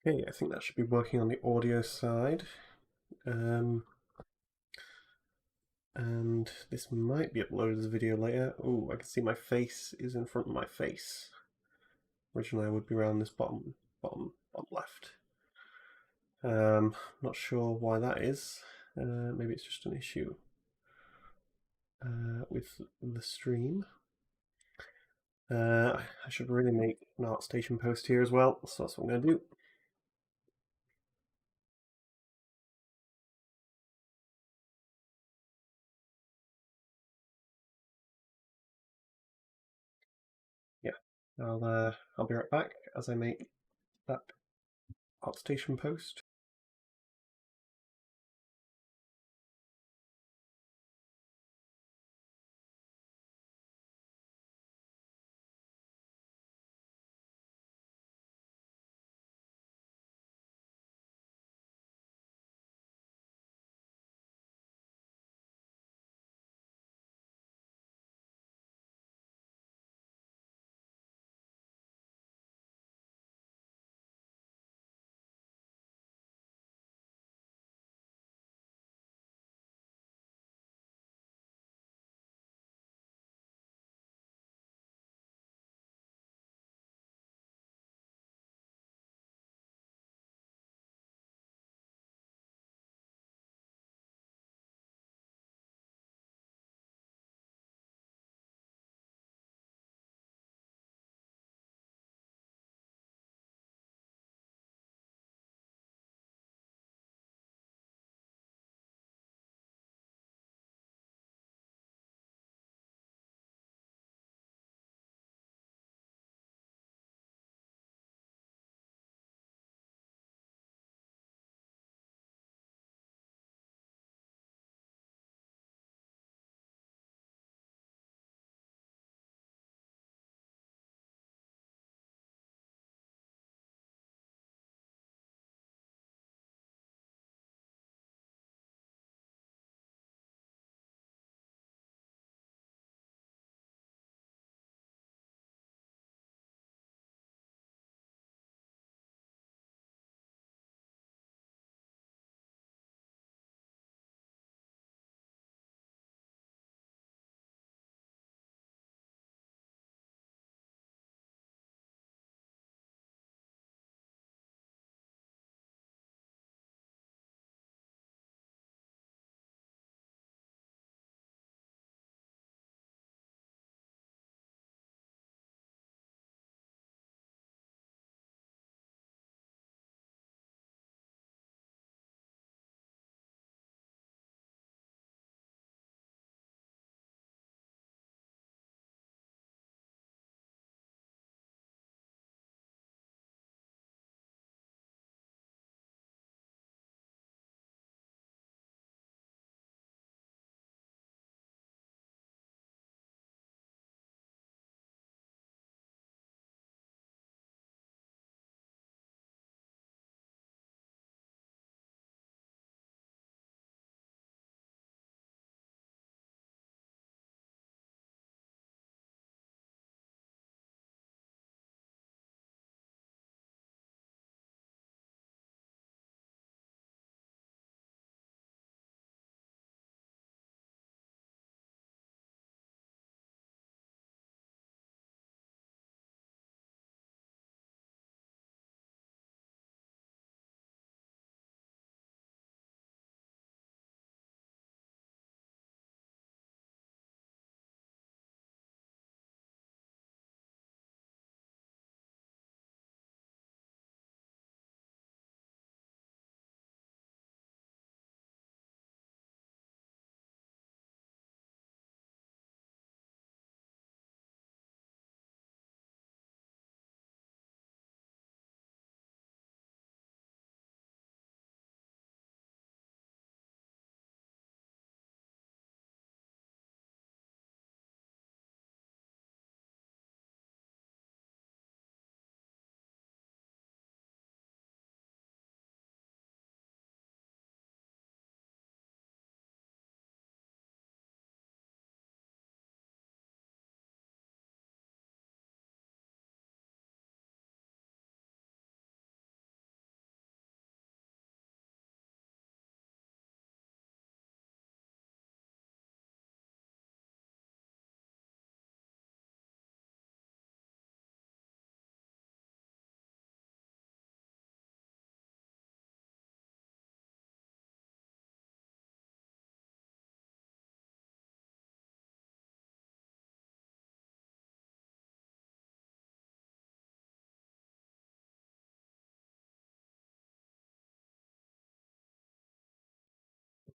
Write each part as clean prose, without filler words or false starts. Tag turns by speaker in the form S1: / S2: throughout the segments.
S1: Okay, I think that should be working on the audio side. And this might be uploaded as a video later. Oh, I can see my face is in front of my face. Originally I would be around this bottom left. Not sure why that is. Maybe it's just an issue with the stream. I should really make an ArtStation post here as well, so that's what I'm going to do. Yeah, I'll be right back as I make that ArtStation post.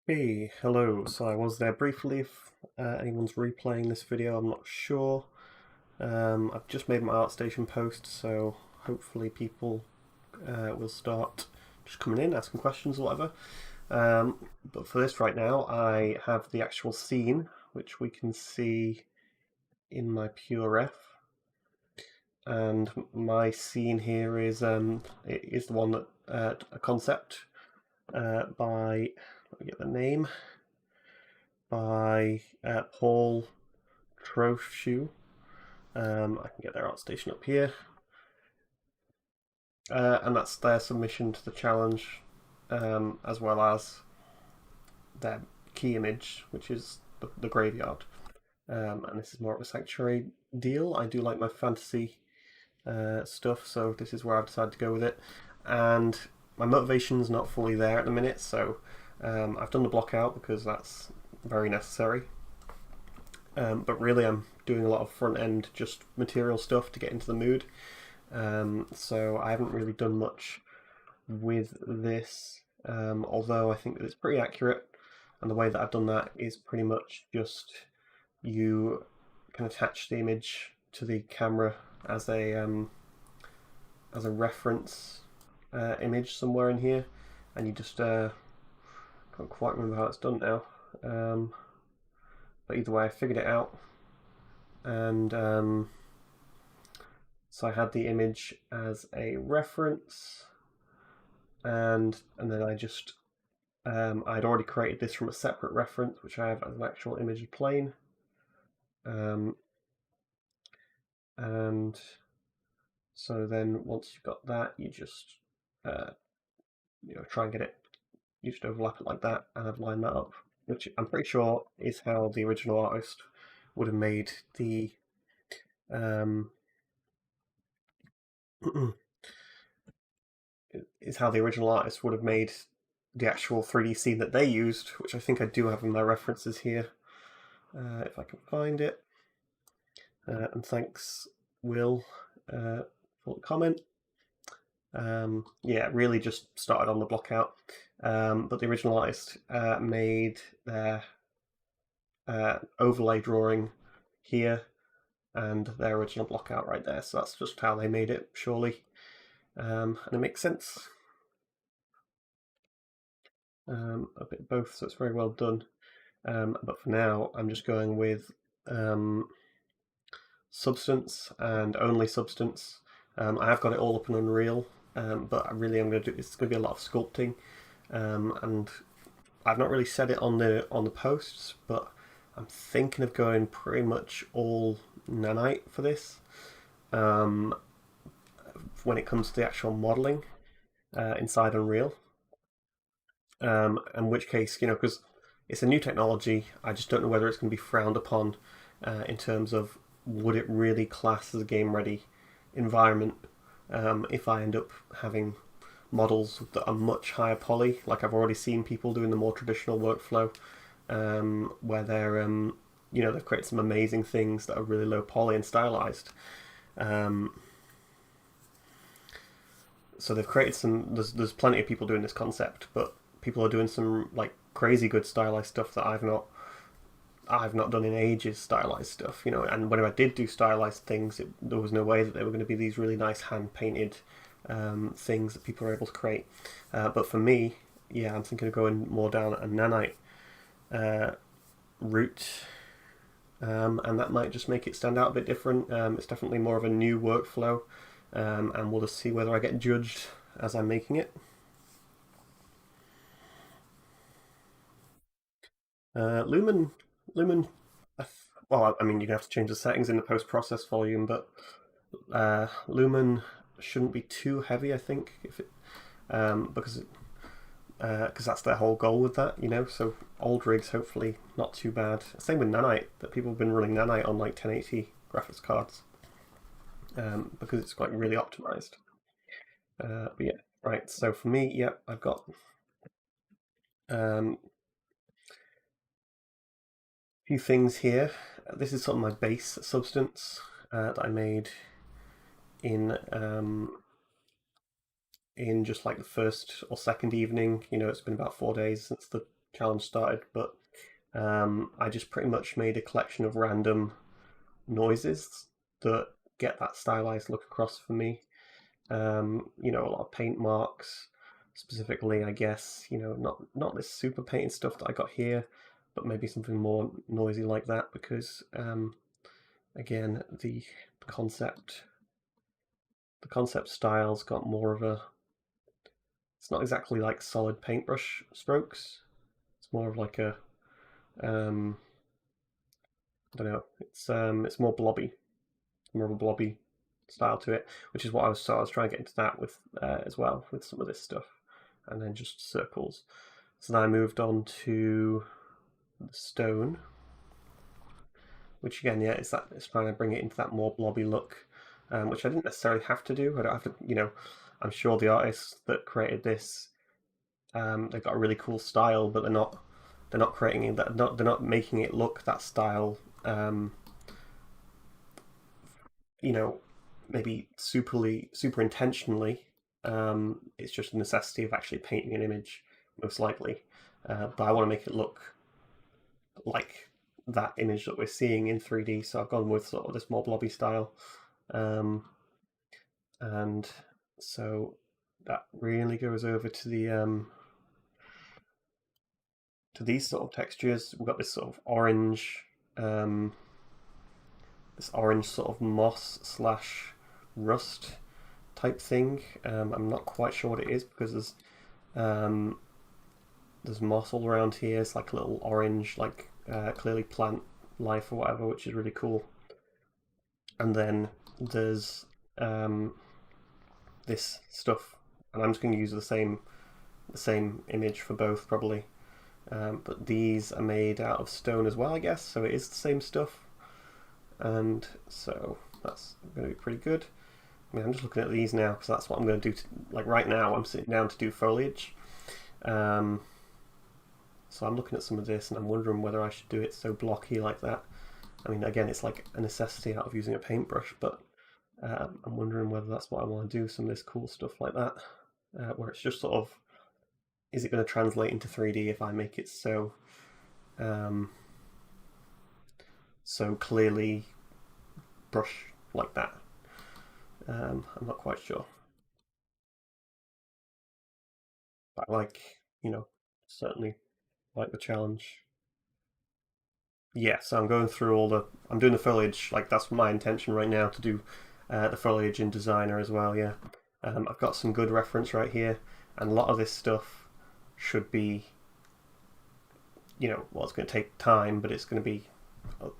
S1: Hey, hello. So I was there briefly. If anyone's replaying this video, I'm not sure. I've just made my ArtStation post, so hopefully people will start just coming in, asking questions or whatever. But for this right now, I have the actual scene, which we can see in my PureRef. And my scene here is the one that a concept by, let me get the name, by Paul Trochu. I can get their ArtStation up here. And that's their submission to the challenge, as well as their key image, which is the graveyard. And this is more of a sanctuary deal. I do like my fantasy stuff, so this is where I've decided to go with it. And my motivation's not fully there at the minute, so I've done the block out because that's very necessary. But really, I'm doing a lot of front end just material stuff to get into the mood. So I haven't really done much with this, although I think that it's pretty accurate. And the way that I've done that is pretty much just you can attach the image to the camera as a reference image somewhere in here, and you just can't quite remember how it's done now. But either way, I figured it out, and so I had the image as a reference, and then I just I'd already created this from a separate reference, which I have as an actual image plane, and so then once you've got that, you just try and get it. You just overlap it like that, and I've lined that up, which I'm pretty sure is how the original artist would have made the is how the original artist would have made the actual 3D scene that they used, which I think I do have in my references here, if I can find it. And thanks, Will, for the comment. Yeah, really just started on the block out. But the original artist made their overlay drawing here and their original block out right there. So that's just how they made it, surely. And it makes sense. A bit of both, so it's very well done. But for now, I'm just going with Substance and only Substance. I have got it all up in Unreal, but I really am going to do. It's going to be a lot of sculpting, and I've not really said it on the posts, but I'm thinking of going pretty much all nanite for this. When it comes to the actual modeling inside Unreal, in which case, because it's a new technology, I just don't know whether it's going to be frowned upon in terms of would it really class as a game ready environment if I end up having models that are much higher poly, like I've already seen people doing the more traditional workflow, where they've created some amazing things that are really low poly and stylized. So they've created some. There's plenty of people doing this concept, but people are doing some like crazy good stylized stuff that I've not done in ages. Stylized stuff, And when I did do stylized things, there was no way that they were going to be these really nice hand painted things that people are able to create. But for me, yeah, I'm thinking of going more down a nanite route, and that might just make it stand out a bit different. It's definitely more of a new workflow, and we'll just see whether I get judged as I'm making it. Lumen, well, I mean, you're gonna have to change the settings in the post-process volume, but Lumen shouldn't be too heavy, I think, if it because that's their whole goal with that, So old rigs, hopefully, not too bad. Same with nanite, that people have been running nanite on like 1080 graphics cards because it's like really optimized. But yeah, right. So for me, yeah, I've got a few things here. This is sort of my base substance that I made in just like the first or second evening. It's been about 4 days since the challenge started, but I just pretty much made a collection of random noises that get that stylized look across for me. A lot of paint marks, specifically, I guess. Not this super painted stuff that I got here, but maybe something more noisy like that because, again, the concept the concept style's got more of a. It's not exactly like solid paintbrush strokes. It's more of like a. Um, I don't know. It's more blobby, more of a blobby style to it, which is what I was trying to get into that with as well with some of this stuff, and then just circles. So then I moved on to the stone, which again, yeah, it's trying to bring it into that more blobby look, which I didn't necessarily have to do. I don't have to, I'm sure the artists that created this, they've got a really cool style, but they're not creating that, they're not making it look that style. You know, Maybe super intentionally. It's just a necessity of actually painting an image, most likely. But I want to make it look like that image that we're seeing in 3D, so I've gone with sort of this more blobby style. Um, and so that really goes over to to these sort of textures. We've got this sort of um, orange sort of moss slash rust type thing. I'm not quite sure what it is because um, there's moss all around here. It's like a little orange, like clearly plant life or whatever, which is really cool. And then there's this stuff, and I'm just going to use the same image for both probably. But these are made out of stone as well, I guess. So it is the same stuff, and so that's going to be pretty good. I mean, I'm just looking at these now because that's what I'm going to do. Like right now, I'm sitting down to do foliage. Um, so I'm looking at some of this and I'm wondering whether I should do it so blocky like that. I mean, again, it's like a necessity out of using a paintbrush, but I'm wondering whether that's what I want to do. Some of this cool stuff like that, where it's just sort of, is it going to translate into 3D if I make it um, so clearly brush like that? I'm not quite sure. But I like, certainly like the challenge. Yeah, so I'm doing the foliage, like that's my intention right now to do the foliage in Designer as well, yeah. I've got some good reference right here, and a lot of this stuff should be, well, it's going to take time, but it's going to be,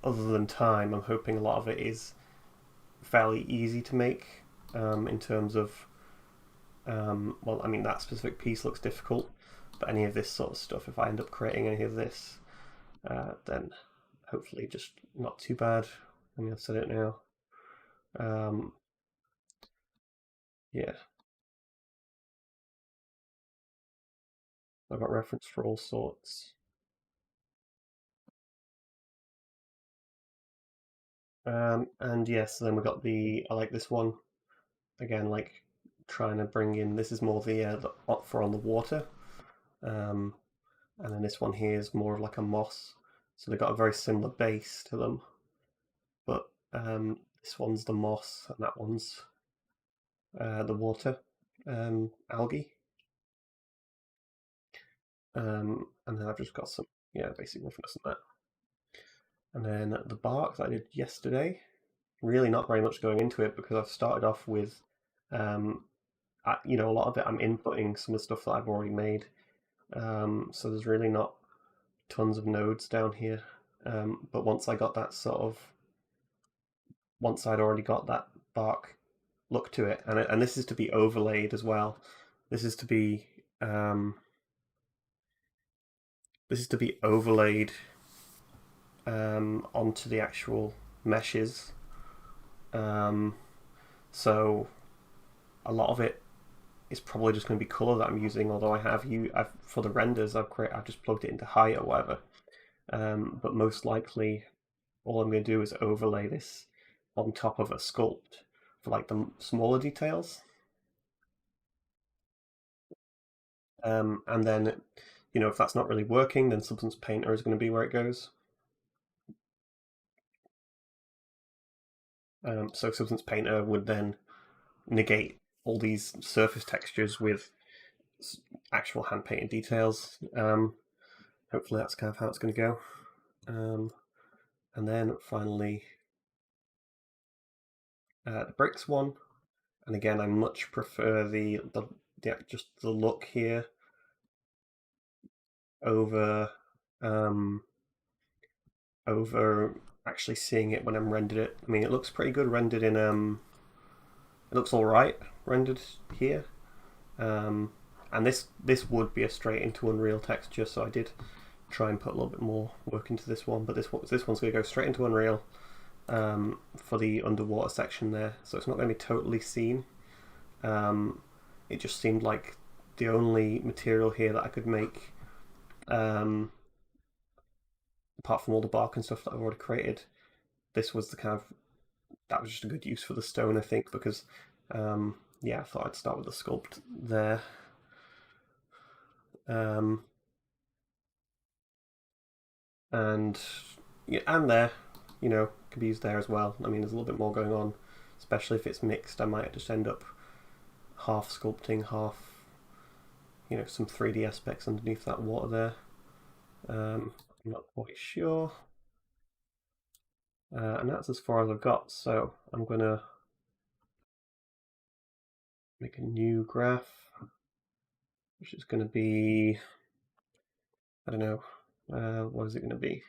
S1: other than time, I'm hoping a lot of it is fairly easy to make in terms of, well, I mean, that specific piece looks difficult, but any of this sort of stuff, if I end up creating any of this, then hopefully just not too bad. I'm going to set it now. Um, yeah, I've got reference for all sorts. And yes, then we got I like this one again, like trying to bring in. This is more the for on the water, um, and then this one here is more of like a moss. So they've got a very similar base to them, but this one's the moss and that one's the water algae. And then I've just got some basic roughness on that. And then the bark that I did yesterday, really not very much going into it because I've started off with, um, a lot of it I'm inputting some of the stuff that I've already made. So there's really not tons of nodes down here. But once I'd already got that bark look to it, and this is to be overlaid as well. This is to be um, overlaid onto the actual meshes. Um, so a lot of it is probably just going to be color that I'm using. Although I've for the renders I've just plugged it into height or whatever. But most likely, all I'm going to do is overlay this on top of a sculpt for like the smaller details. And then if that's not really working, then Substance Painter is going to be where it goes. So Substance Painter would then negate all these surface textures with actual hand painted details. Hopefully that's kind of how it's going to go. And then finally the bricks one. And again, I much prefer just the look here over over actually seeing it when I'm rendered it. I mean, it looks pretty good rendered in it looks all right rendered here. And this would be a straight into Unreal texture, so I did try and put a little bit more work into this one, but this one's going to go straight into Unreal for the underwater section there, so it's not going to be totally seen. It just seemed like the only material here that I could make, apart from all the bark and stuff that I've already created, this was that was just a good use for the stone, I think, because yeah, I thought I'd start with the sculpt there. And yeah, and there, can be used there as well. I mean, there's a little bit more going on, especially if it's mixed. I might just end up half sculpting, half, some 3D aspects underneath that water there. I'm not quite sure. And that's as far as I've got, so I'm going to make a new graph, which is going to be, I don't know, what is it going to be?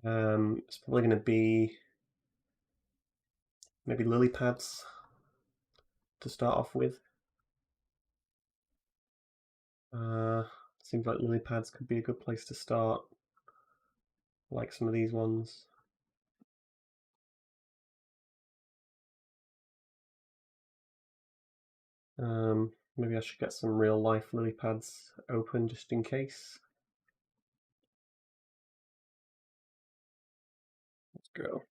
S1: It's probably going to be maybe lily pads to start off with. Seems like lily pads could be a good place to start, like some of these ones. Maybe I should get some real life lily pads open just in case. Let's go.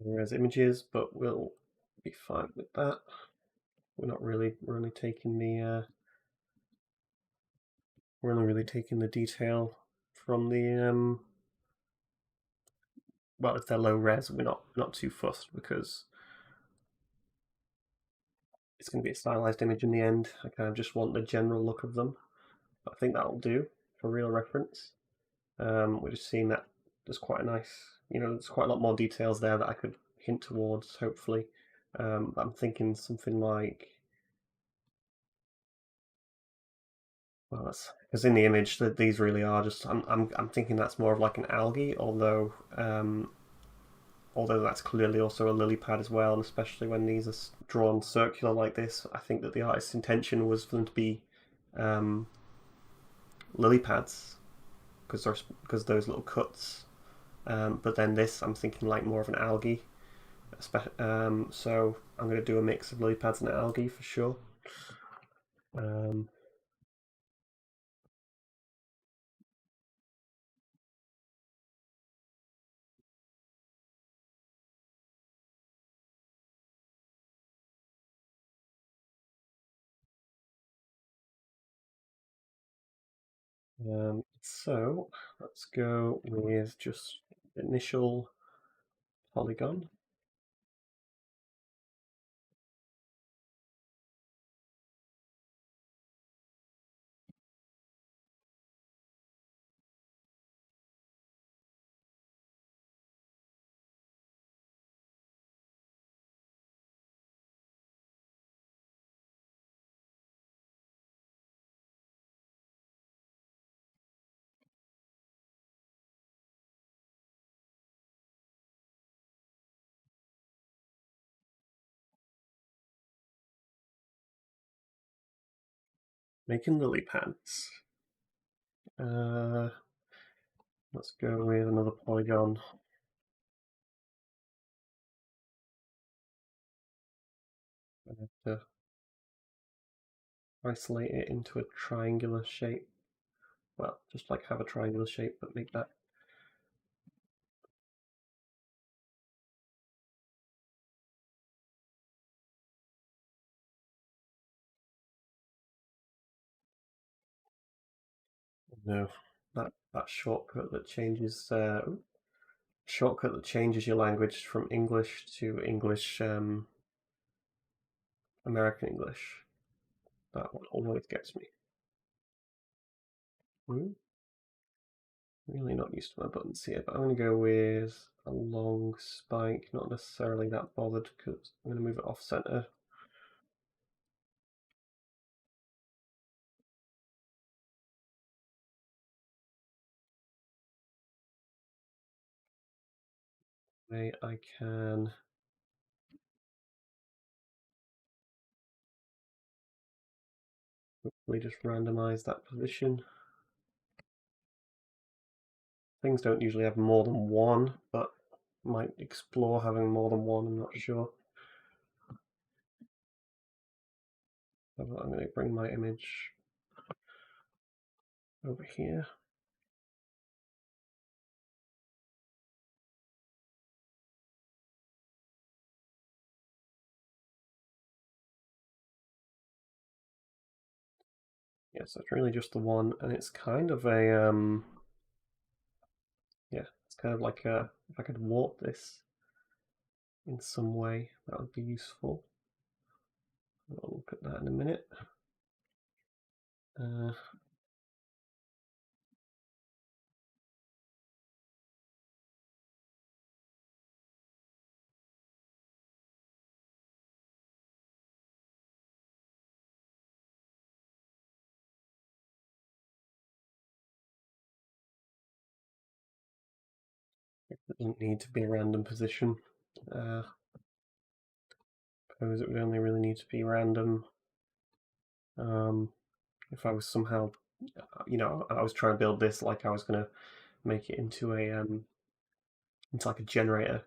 S1: There's images, but we'll be fine with that. We're only taking the detail from the well, if they're low res, we're not too fussed because it's going to be a stylized image in the end. I kind of just want the general look of them. But I think that'll do for real reference. We're just seeing that there's quite a nice, there's quite a lot more details there that I could hint towards, hopefully. I'm thinking something like, well, that's because in the image that these really are just. I'm thinking that's more of like an algae, although that's clearly also a lily pad as well, and especially when these are drawn circular like this, I think that the artist's intention was for them to be lily pads because those little cuts. But then this, I'm thinking like more of an algae. So I'm going to do a mix of lily pads and algae for sure. So let's go with just initial polygon. Making lily pads. Let's go with another polygon. I have to isolate it into a triangular shape. Well, just like have a triangular shape, but make that no, that shortcut that changes your language from English to English American English. That one always gets me. Really not used to my buttons here, but I'm going to go with a long spike. Not necessarily that bothered because I'm going to move it off center. I can hopefully just randomize that position. Things don't usually have more than one, but might explore having more than one, I'm not sure. I'm going to bring my image over here. Yeah, so it's really just the one, and it's kind of a yeah, it's kind of like a, if I could warp this in some way, that would be useful. I'll look at that in a minute. It doesn't need to be a random position. Suppose it would only really need to be random if I was somehow, I was trying to build this like I was going to make it into into like a generator,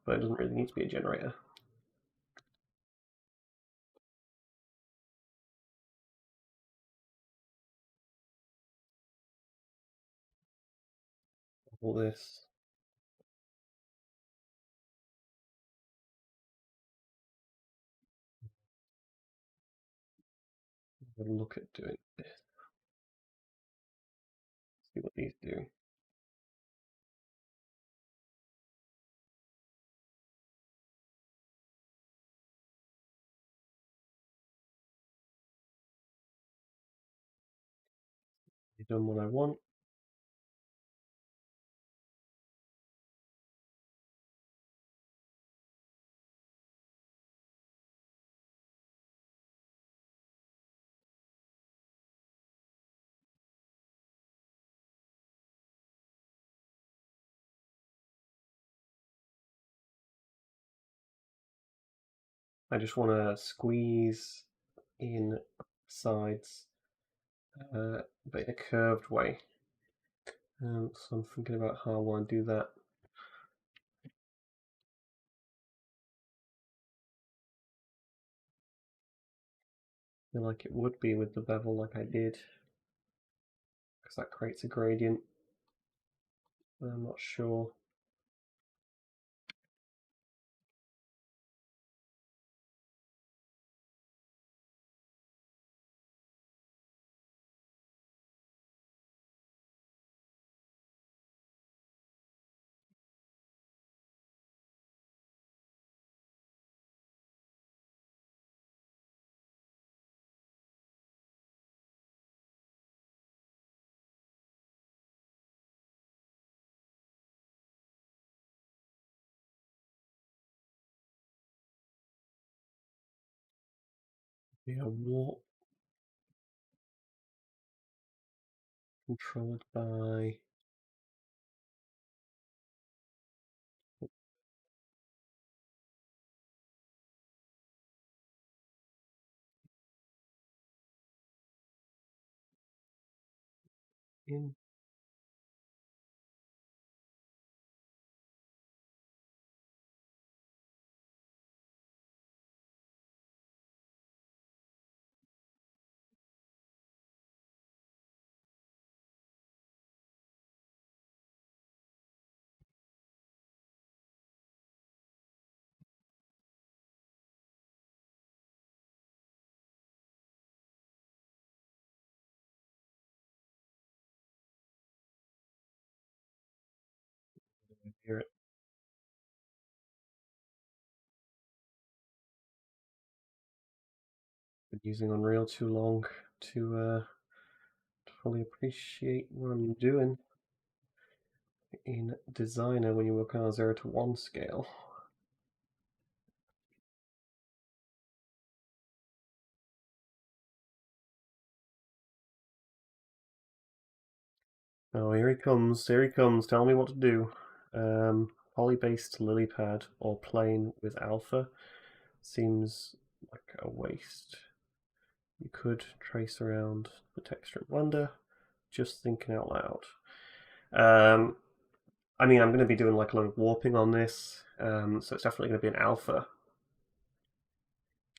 S1: but it doesn't really need to be a generator. All this. We'll look at doing this. See what these do. I've done what I want. I just want to squeeze in sides, but in a curved way. So I'm thinking about how I want to do that. I feel like it would be with the bevel like I did, because that creates a gradient. But I'm not sure. Yeah, warp controlled by in Hear it. Been using Unreal too long to fully appreciate what I'm doing in Designer when you work on a 0 to 1 scale. Oh, here he comes. Here he comes. Tell me what to do. Poly-based lily pad or plain with alpha seems like a waste. You could trace around the texture in Blender. Just thinking out loud. I mean, I'm going to be doing like a lot of warping on this, so it's definitely going to be an alpha.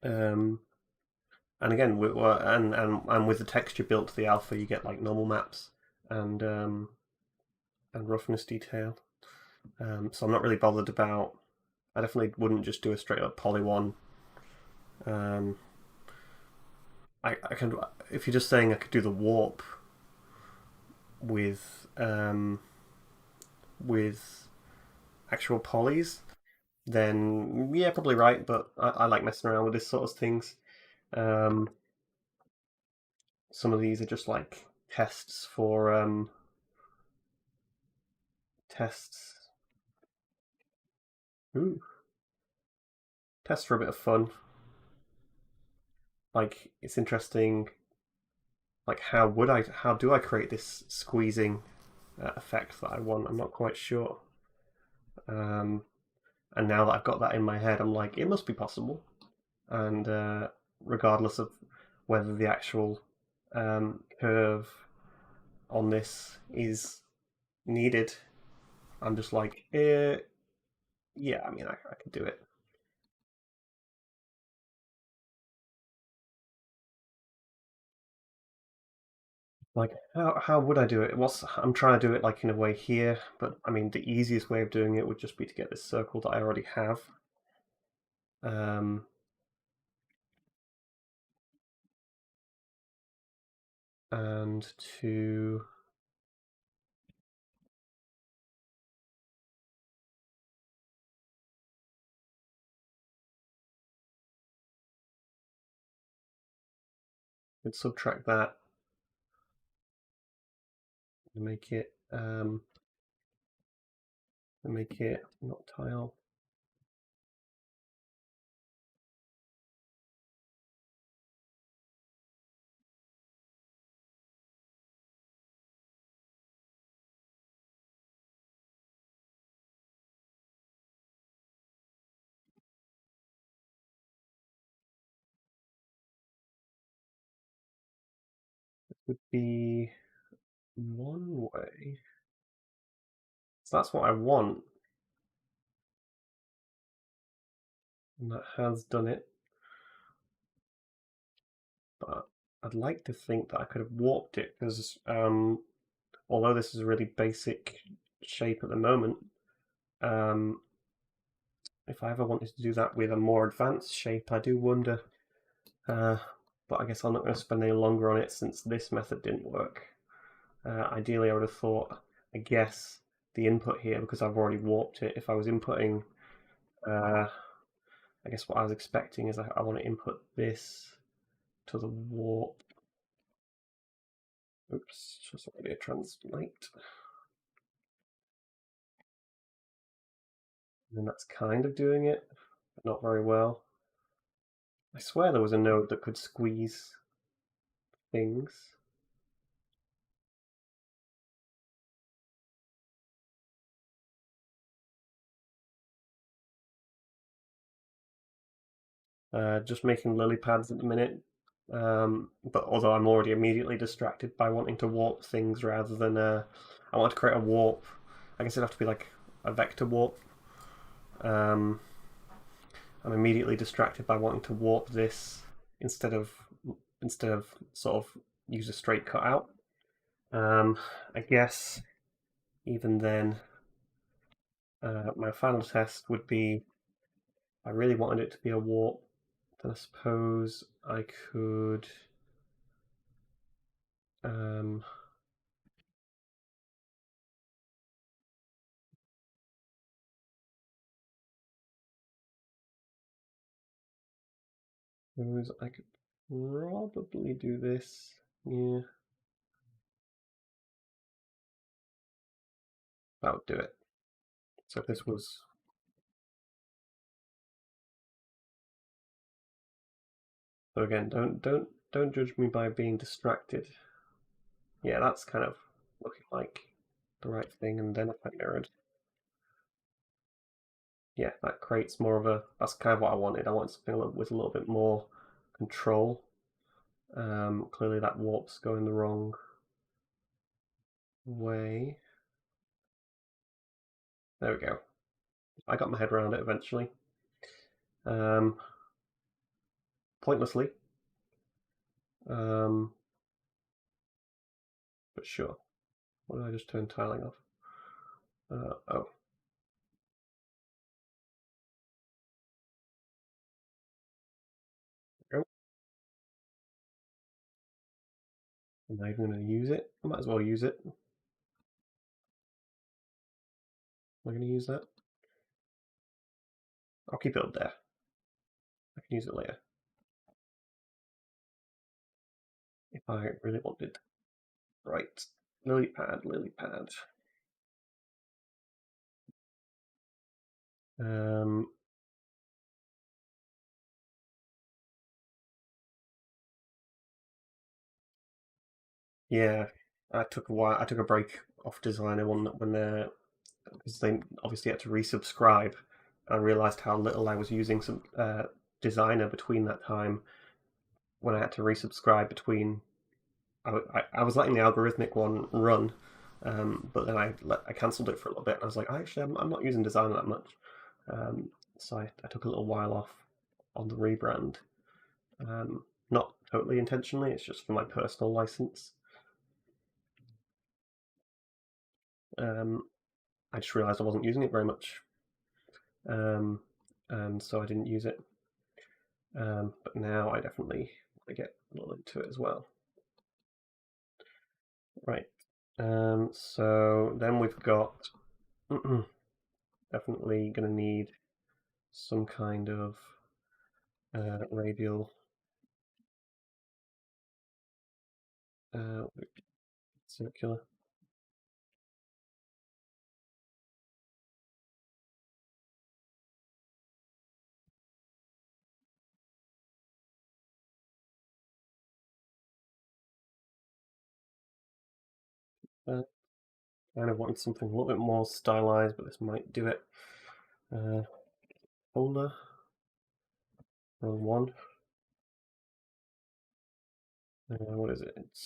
S1: And again, and with the texture built to the alpha, you get like normal maps and roughness detail. So I'm not really bothered about. I definitely wouldn't just do a straight up poly one. I can, if you're just saying I could do the warp with actual polys, then yeah, probably right. But I like messing around with this sort of things. Um, some of these are just like tests for tests. Ooh, tests for a bit of fun. Like it's interesting. Like how do I create this squeezing effect that I want? I'm not quite sure. Um, and now that I've got that in my head, I'm like, it must be possible. And regardless of whether the actual curve on this is needed, I'm just like, yeah, I mean, I can do it. Like, how would I do it? I'm trying to do it like in a way here, but I mean, the easiest way of doing it would just be to get this circle that I already have. Um, and to subtract that and make it not tile. Would be one way. So that's what I want, and that has done it. But I'd like to think that I could have warped it because although this is a really basic shape at the moment, um, if I ever wanted to do that with a more advanced shape, I do wonder. But I guess I'm not going to spend any longer on it since this method didn't work. Ideally, I would have thought, I guess, the input here, because I've already warped it, if I was inputting, I guess what I was expecting is I want to input this to the warp. Oops, just already a translate. And that's kind of doing it, but not very well. I swear there was a node that could squeeze things. Just making lily pads at the minute. But although I'm already immediately distracted by wanting to warp things rather than I want to create a warp. I guess it'd have to be like a vector warp. Um, I'm immediately distracted by wanting to warp this instead of sort of use a straight cutout. I guess even then, my final test would be I really wanted it to be a warp. Then I suppose I could. Um, I could probably do this. Yeah, that would do it. So if this was, so again, don't judge me by being distracted. Yeah, that's kind of looking like the right thing. And then if I mirrored, yeah, that creates more of a. That's kind of what I wanted. I wanted something with a little bit more control. Clearly that warp's going the wrong way. There we go. I got my head around it eventually. Um, Pointlessly. Um, but sure. What did I just turn tiling off? Oh. Oh. I'm not even going to use it. I might as well use it. Am I going to use that? I'll keep it up there. I can use it later. If I really wanted. Right. Lily pad, lily pad. Um, yeah, I took a while. I took a break off designer when they because they obviously had to resubscribe. I realized how little I was using some designer between that time when I had to resubscribe between. I was letting the algorithmic one run, but then I cancelled it for a little bit. And I was like, actually, I'm not using designer that much, so I took a little while off on the rebrand. Not totally intentionally. It's just for my personal license. Um, I just realized I wasn't using it very much, um, and so I didn't use it. But now I definitely want to get a little into it as well. Right. So then we've got definitely going to need some kind of radial uh, circular. Uh, Kind of wanted something a little bit more stylized, but this might do it. Folder, wrong one. What is it? It's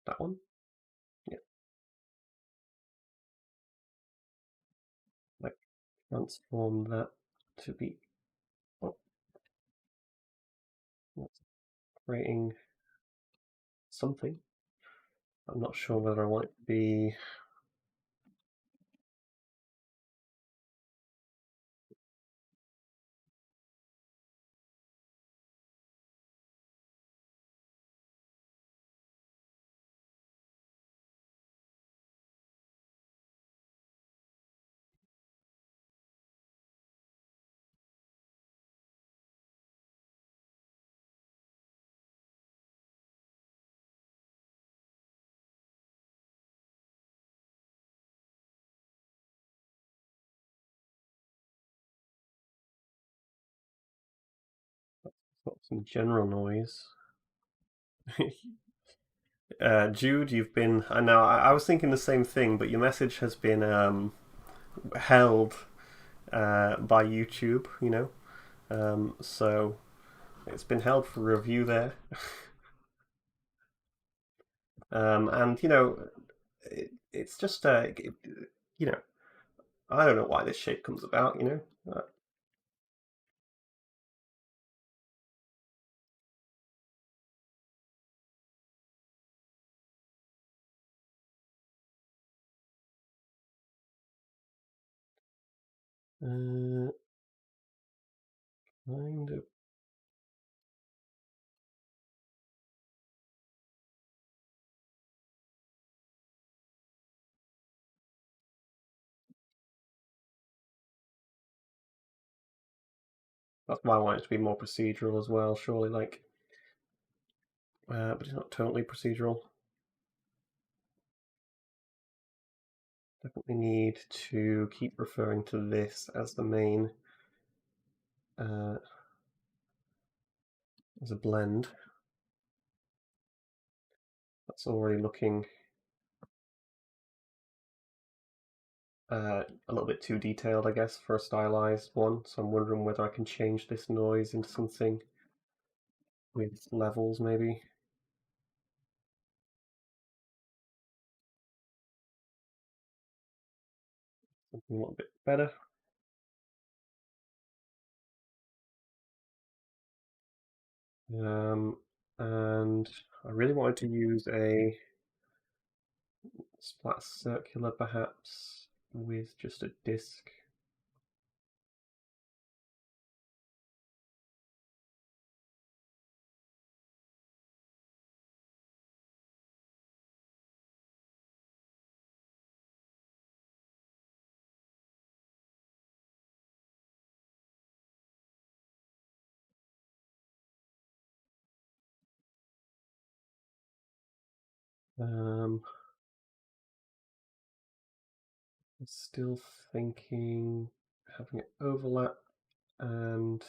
S1: that one. Yeah, like transform that to be. Oh, that's creating something. I'm not sure whether I want it to be. Got some general noise. Jude, you've been. I know. I was thinking the same thing, but your message has been held by YouTube. So it's been held for review there. And it's just you know, I don't know why this shape comes about. Uh, kind of. That's why I want it to be more procedural as well, surely, like, but it's not totally procedural. Definitely need to keep referring to this as the main, as a blend. That's already looking a little bit too detailed, I guess, for a stylized one. So I'm wondering whether I can change this noise into something with levels, maybe. Something a little bit better. And I really wanted to use a splat circular, perhaps, with just a disc. I'm still thinking having it overlap and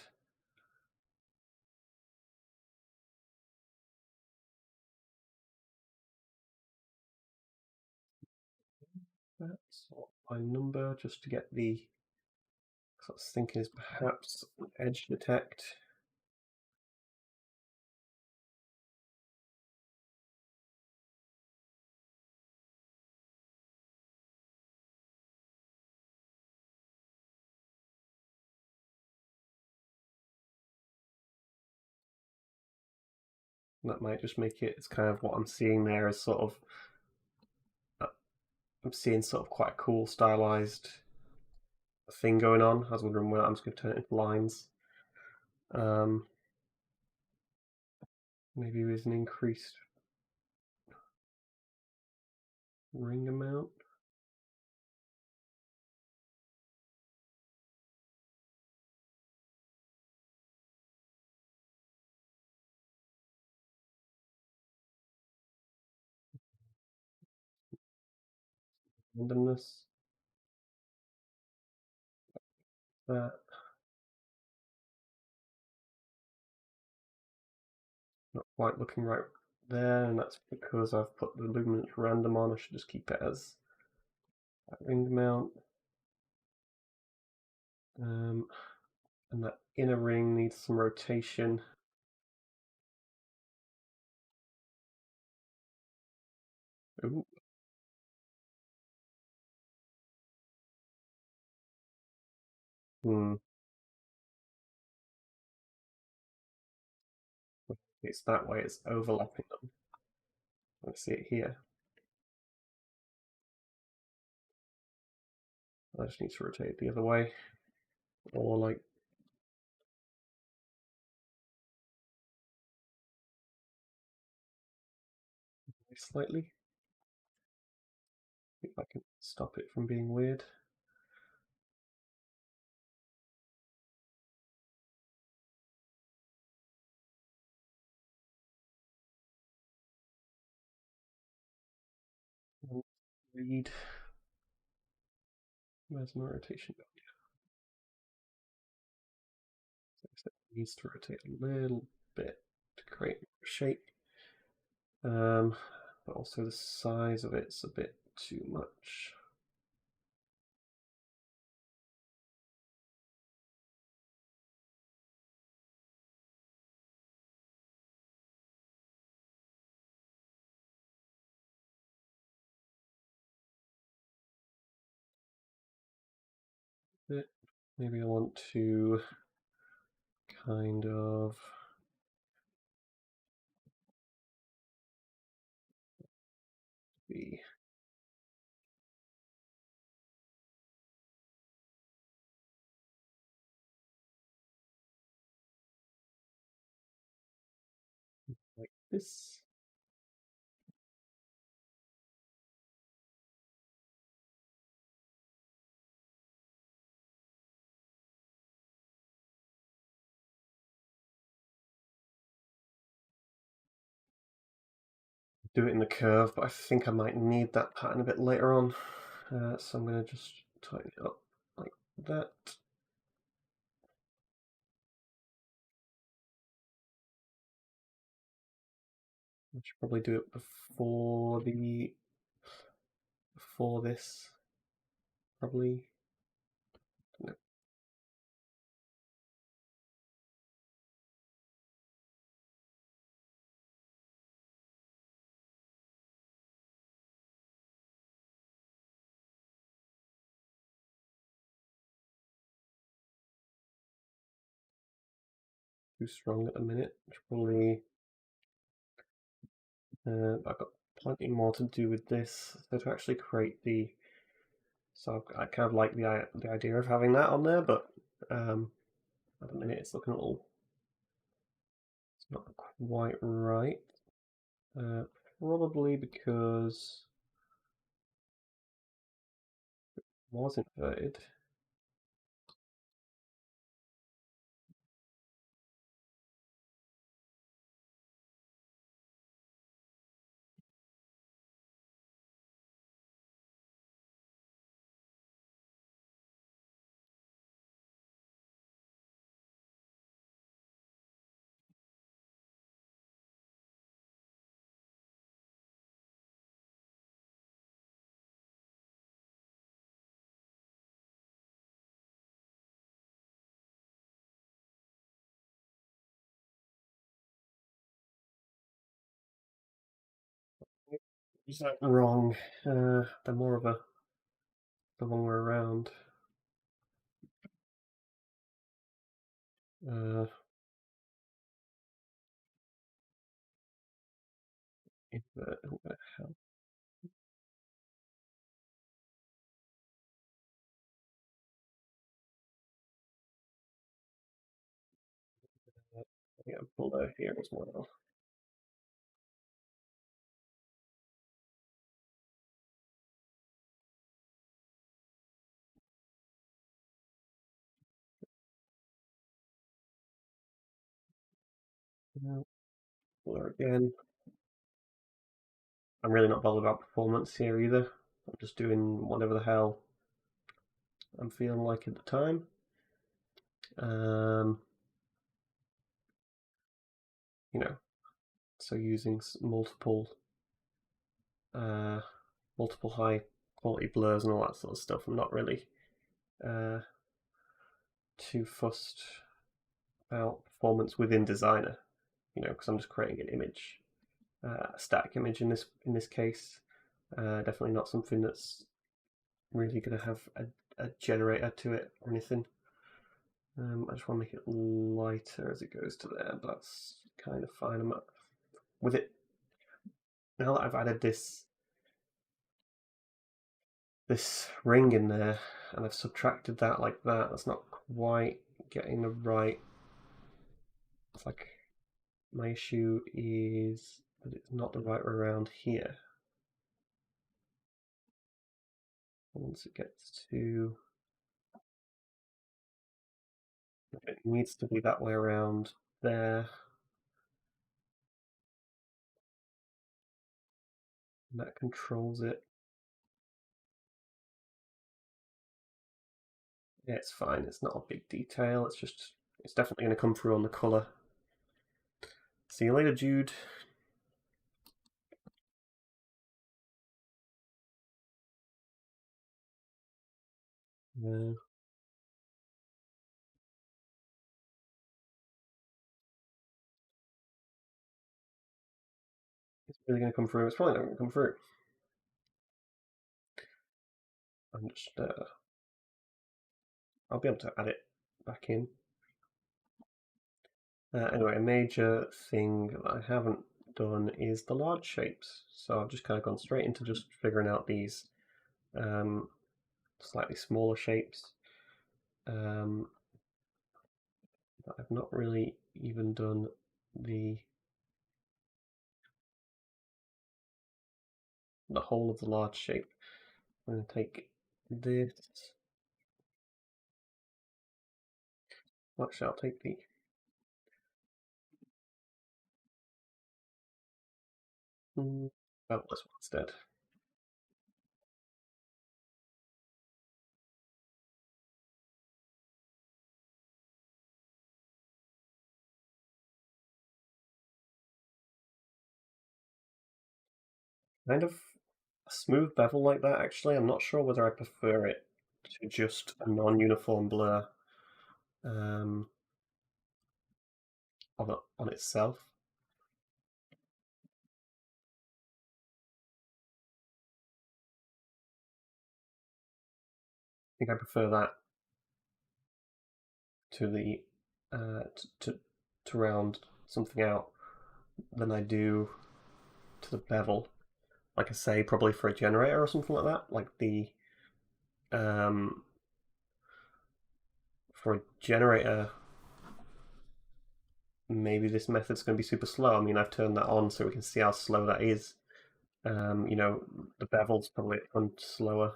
S1: that sort by number just to get the. I was thinking is perhaps edge detect. That might just make it. It's kind of what I'm seeing there is sort of. I'm seeing sort of quite a cool stylized thing going on. I was wondering whether I'm just going to turn it into lines. Um, maybe with an increased ring amount. Randomness. That. Not quite looking right there, and that's because I've put the luminance random on. I should just keep it as that ring amount. And that inner ring needs some rotation. Ooh. Hmm. It's that way, it's overlapping them. Let's see it here. I just need to rotate it the other way. Or like slightly. See if I can stop it from being weird. Read. Where's my rotation? It needs to rotate a little bit to create a shape. But also the size of it's a bit too much. Maybe I want to kind of be like this. do it in the curve, but I think I might need that pattern a bit later on. So I'm going to just tighten it up like that. I should probably do it before this, probably. No. Too strong at the minute. Should probably. I've got plenty more to do with this. So to actually create the. So I kind of like the idea of having that on there, but at the minute it's looking a little. It's not quite right. Uh, Probably because it was inverted. Is that wrong? They're more of the wrong way around. Uh, Invert. What the hell? I get a blur here as well. Blur again. I'm really not bothered about performance here either. I'm just doing whatever the hell I'm feeling like at the time. Um, you know, so using uh, multiple high quality blurs and all that sort of stuff. I'm not really uh, too fussed about performance within Designer, because I'm just creating an image, a static image in this case. Definitely not something that's really going to have a generator to it or anything. I just want to make it lighter as it goes to there, but that's kind of fine. I'm with it now that I've added this ring in there and I've subtracted that like that. That's not quite getting the right. It's like my issue is that it's not the right way around here. Once it gets to, it needs to be that way around there. And that controls it. Yeah, it's fine. It's not a big detail. It's definitely going to come through on the color. See you later, Jude. Yeah. It's really going to come through. It's probably not going to come through. I'm just, I'll be able to add it back in. Anyway, a major thing that I haven't done is the large shapes. So I've just kind of gone straight into just figuring out these slightly smaller shapes. I've not really even done the whole of the large shape. I'm going to take this. Actually, I'll take the. bevel this one instead. Kind of a smooth bevel like that, actually. I'm not sure whether I prefer it to just a non-uniform blur um, on itself. I think I prefer that to the to round something out than I do to the bevel. Like I say, probably for a generator or something like that. Like the um, for a generator, maybe this method's going to be super slow. I mean, I've turned that on so we can see how slow that is. The bevel's probably a ton slower.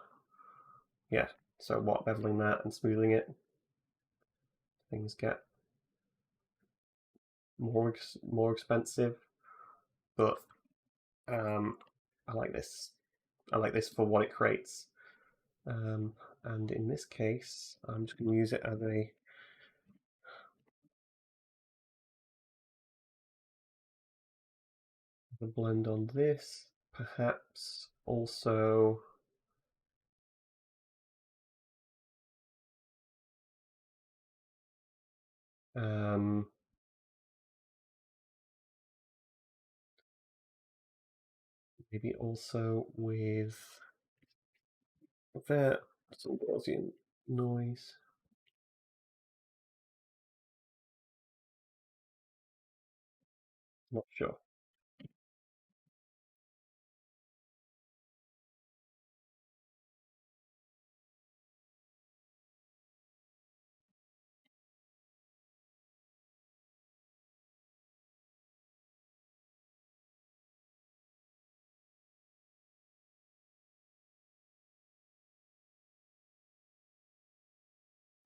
S1: Yeah, so what, beveling that and smoothing it, things get more expensive. But um, I like this. I like this for what it creates. And in this case, I'm just going to use it as a blend on this. Perhaps also um, maybe also with that some Gaussian noise. Not sure.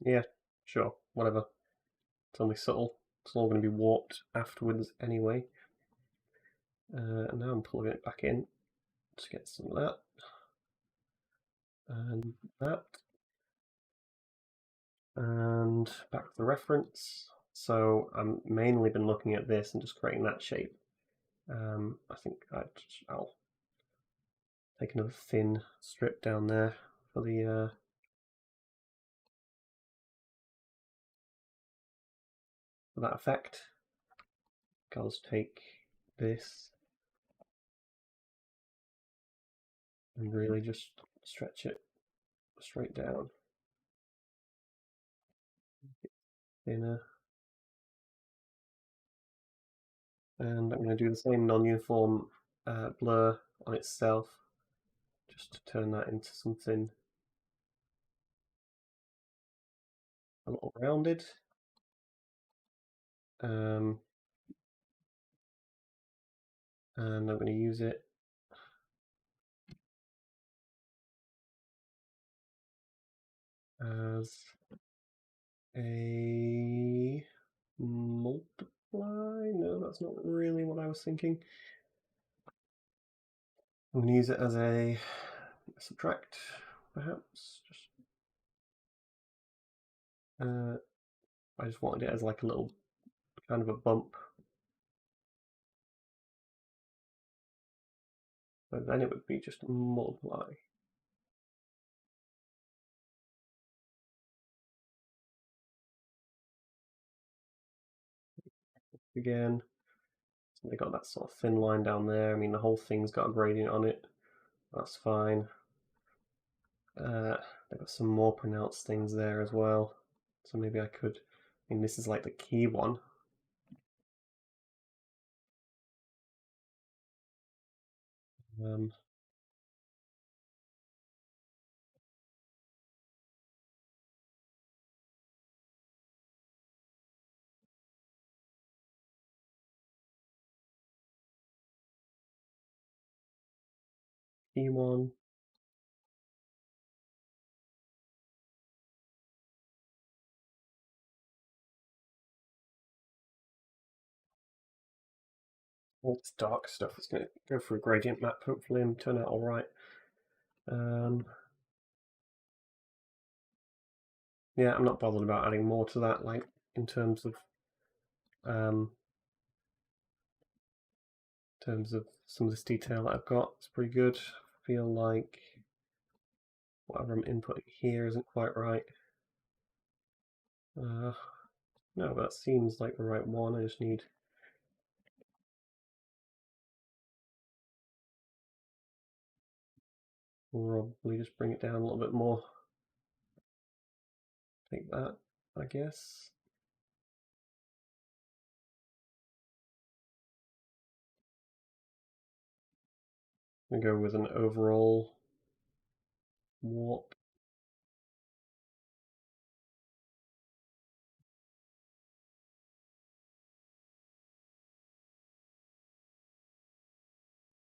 S1: Yeah, sure, whatever. It's only subtle. It's all going to be warped afterwards anyway. And now I'm pulling it back in to get some of that and that. And back to the reference. So I'm mainly been looking at this and just creating that shape. I think I'll take another thin strip down there for the for that effect. I'll just take this and really just stretch it straight down, thinner. And I'm going to do the same non-uniform blur on itself, just to turn that into something a little rounded. And I'm going to use it as a multiply. No, that's not really what I was thinking. I'm going to use it as a subtract, perhaps. I just wanted it as like a little kind of a bump. But then it would be just multiply. Again, so they got that sort of thin line down there. I mean, the whole thing's got a gradient on it. That's fine. They've got some more pronounced things there as well. So maybe I could. I mean, this is like the key one. Um, key one. all this dark stuff is going to go through a gradient map, hopefully, and turn out all right. Yeah, I'm not bothered about adding more to that, like in terms of some of this detail that I've got. It's pretty good. I feel like whatever I'm inputting here isn't quite right. No, that seems like the right one. I just need probably just bring it down a little bit more. Take that, I guess. I'm gonna go with an overall warp.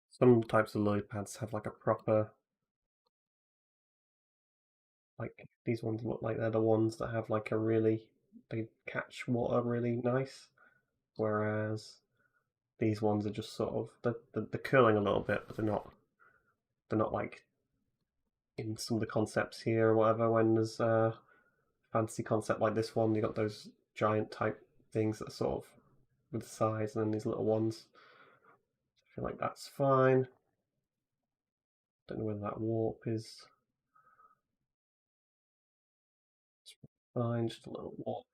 S1: Some types of lily pads have like a proper, like these ones look like they're the ones that have like a really, they catch water really nice, whereas these ones are just sort of they're curling a little bit, but they're not like in some of the concepts here or whatever. When there's a fantasy concept like this one, you got those giant type things that are sort of with size, and then these little ones. I feel like that's fine. Don't know whether that warp is fine, just a little warp.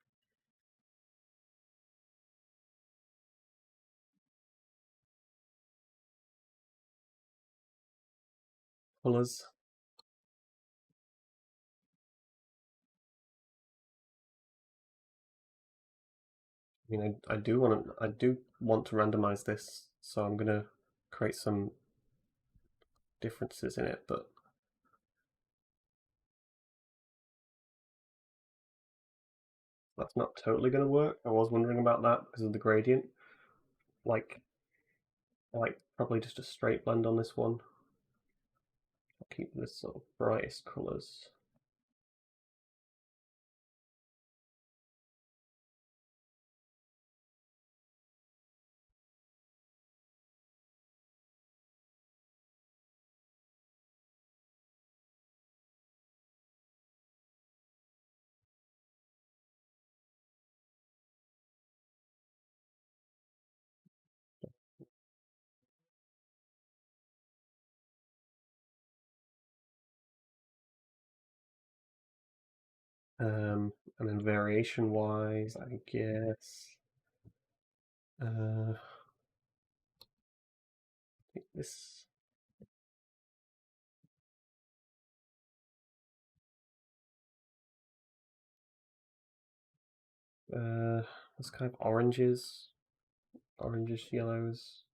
S1: Colors. I mean, I do want to randomize this, so I'm gonna create some differences in it, but that's not totally gonna work. I was wondering about that because of the gradient. Like, probably just a straight blend on this one. I'll keep this sort of brightest colors. And then variation wise, I guess I think this this kind of oranges, yellows.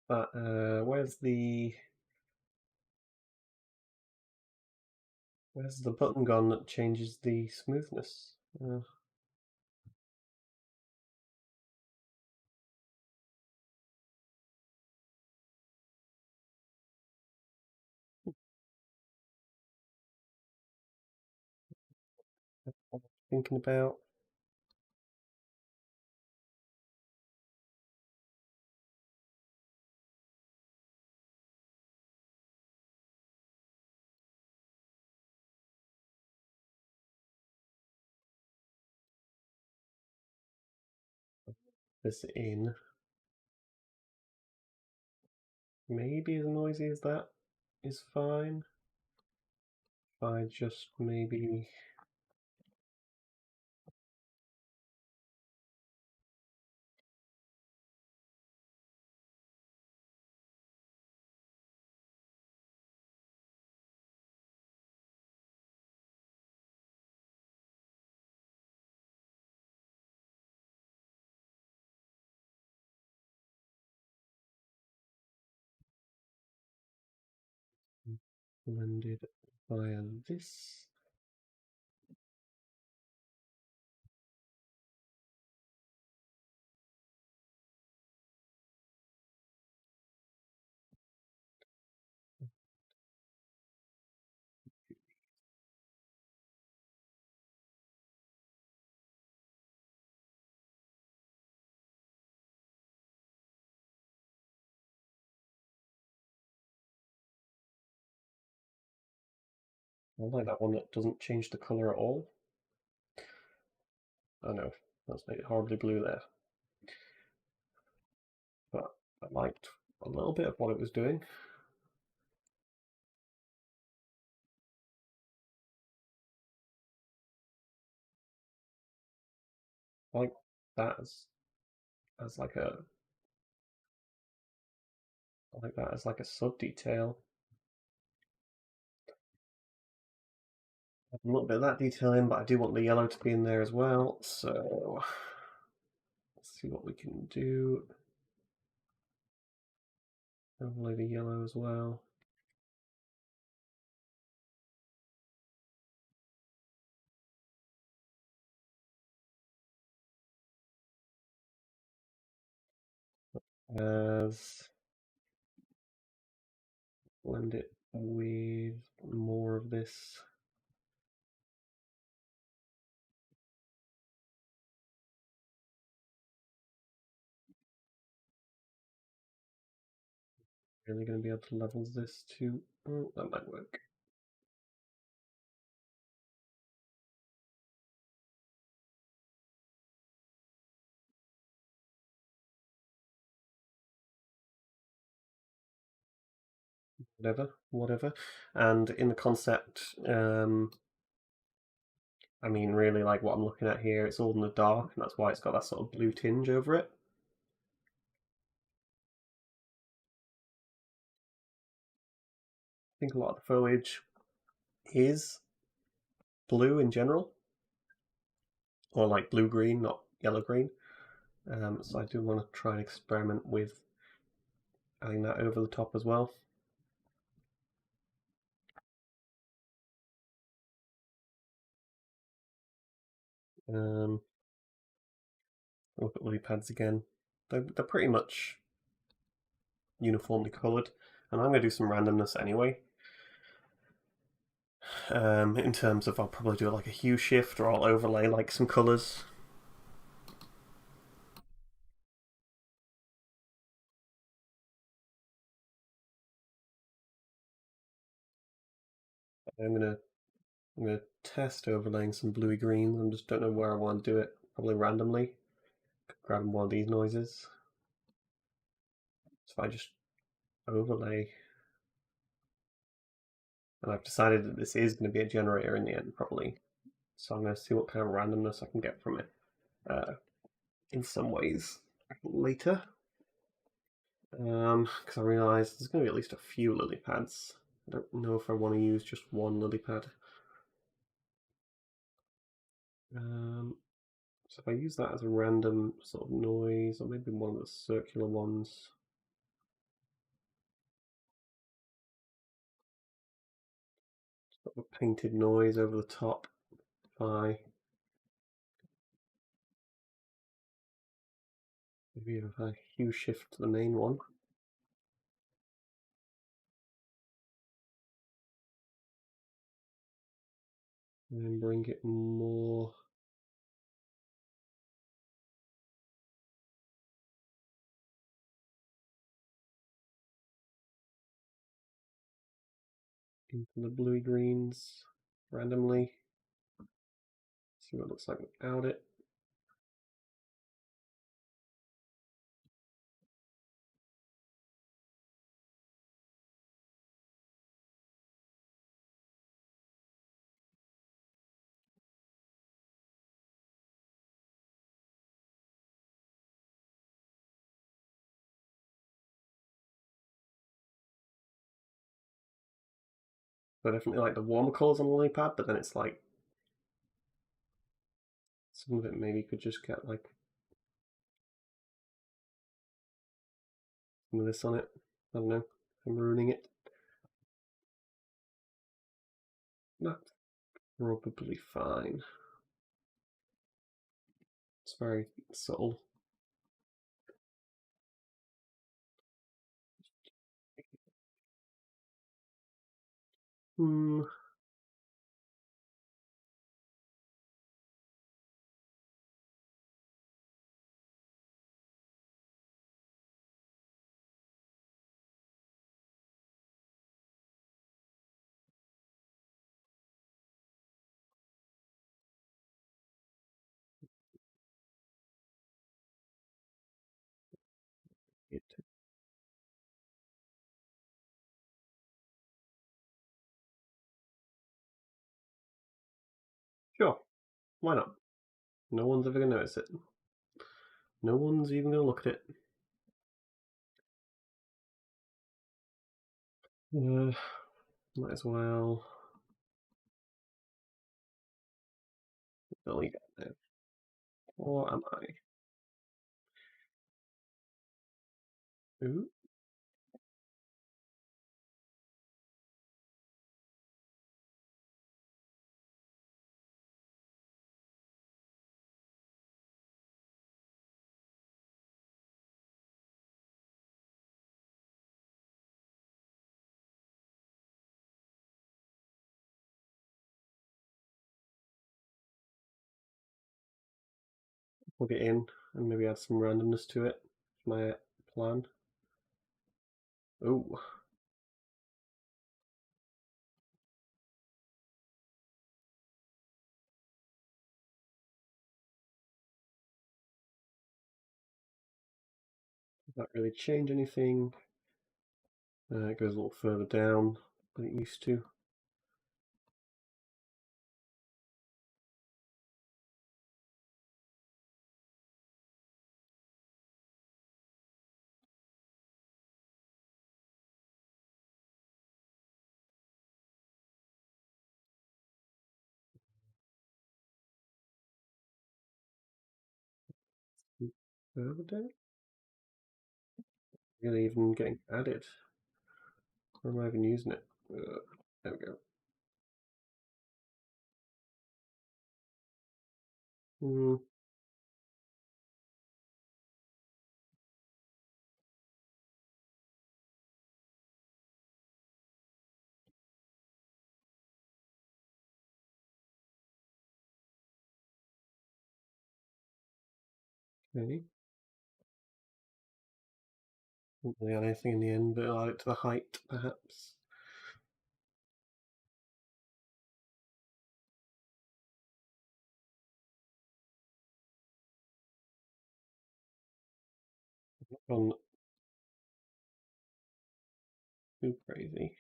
S1: But where's the button gone that changes the smoothness? Thinking about. this in. Maybe as noisy as that is fine. If I just maybe blended via this. I like that one that doesn't change the colour at all. I know, that's made it horribly blue there. But I liked a little bit of what it was doing. I like that as like a I like that as like a sub detail. A little bit of that detail in, but I do want the yellow to be in there as well. So let's see what we can do. Overlay the yellow as well. As blend it with more of this. Really going to be able to level this too. Oh, that might work. Whatever. And in the concept, I mean, really, like what I'm looking at here, it's all in the dark, and that's why it's got that sort of blue tinge over it. I think a lot of the foliage is blue in general, or like blue-green, not yellow-green. So I do want to try and experiment with adding that over the top as well. Look at lily pads again. They're pretty much uniformly coloured, and I'm going to do some randomness anyway. In terms of, I'll probably do like a hue shift, or I'll overlay like some colours. I'm gonna test overlaying some bluey greens. I just don't know where I want to do it. Probably randomly. Grab one of these noises. So I just overlay, and I've decided that this is going to be a generator in the end, probably. So I'm going to see what kind of randomness I can get from it. In some ways later. Because I realised there's going to be at least a few lily pads. I don't know if I want to use just one lily pad. So if I use that as a random sort of noise, or maybe one of the circular ones. Sort of a painted noise over the top. Maybe if I hue shift to the main one. And bring it more into the bluey greens randomly. See what it looks like without it. So I definitely like the warmer colours on the lily pad, but then it's like some of it maybe could just get like some of this on it. I don't know. I'm ruining it. That's probably fine. It's very subtle. Hmm. Sure. Why not? No one's ever gonna notice it. No one's even gonna look at it. Might as well delete it now. Or am I? Ooh, plug it in and maybe add some randomness to it. My plan. Oh, does that really change anything? It goes a little further down than it used to. Further down? Really even getting added. Where am I even using it? There we go. Hmm. Okay. Not really add anything in the end, but I'll add it to the height, perhaps. Not too crazy.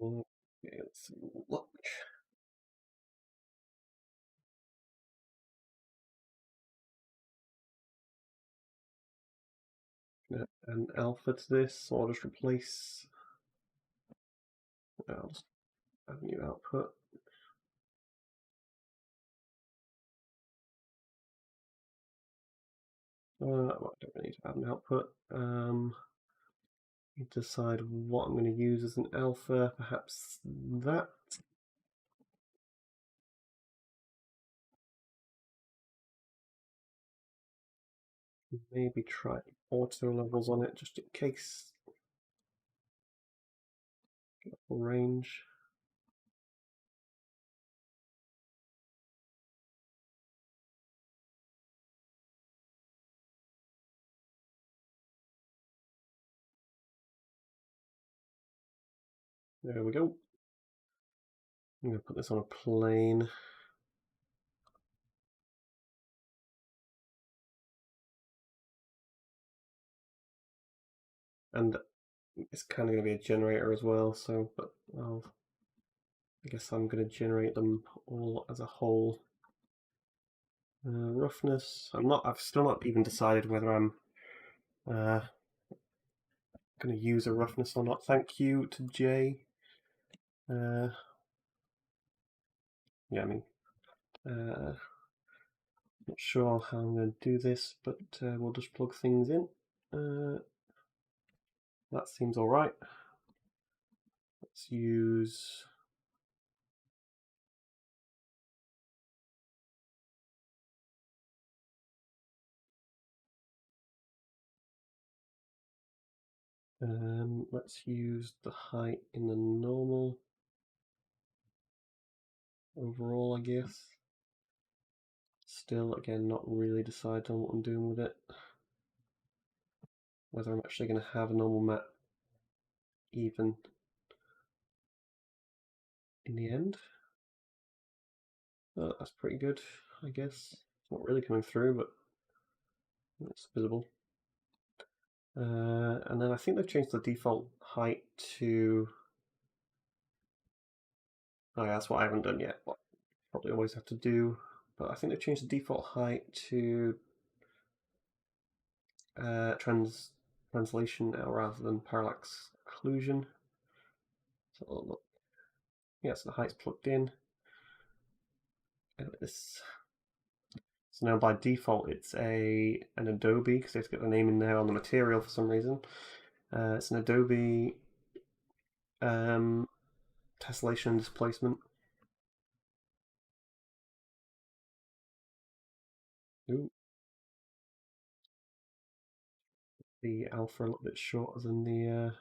S1: Okay, let's look. An alpha to this, so I'll just replace. I'll just add new output. Well, I don't really need to add an output. Decide what I'm going to use as an alpha. Perhaps that. Maybe try auto levels on it just in case. Range. There we go. I'm going to put this on a plane. And it's kind of going to be a generator as well, so, but I guess I'm going to generate them all as a whole. Roughness, I've still not even decided whether I'm going to use a roughness or not. Thank you to Jay. Yeah, I mean, not sure how I'm going to do this, but we'll just plug things in. That seems all right. Let's use let's use the height in the normal overall, I guess. Still, again, not really decided on what I'm doing with it. Whether I'm actually going to have a normal map even in the end. Oh, that's pretty good, I guess. It's not really coming through, but it's visible. And then I think they've changed the default height to... Oh yeah, that's what I haven't done yet. What probably always have to do. But I think they've changed the default height to translation now rather than parallax occlusion. So look, yeah, so the height's plugged in. This. So now by default it's an Adobe because they have to get the name in there on the material for some reason. It's an Adobe tessellation and displacement. Ooh. The alpha a little bit shorter than the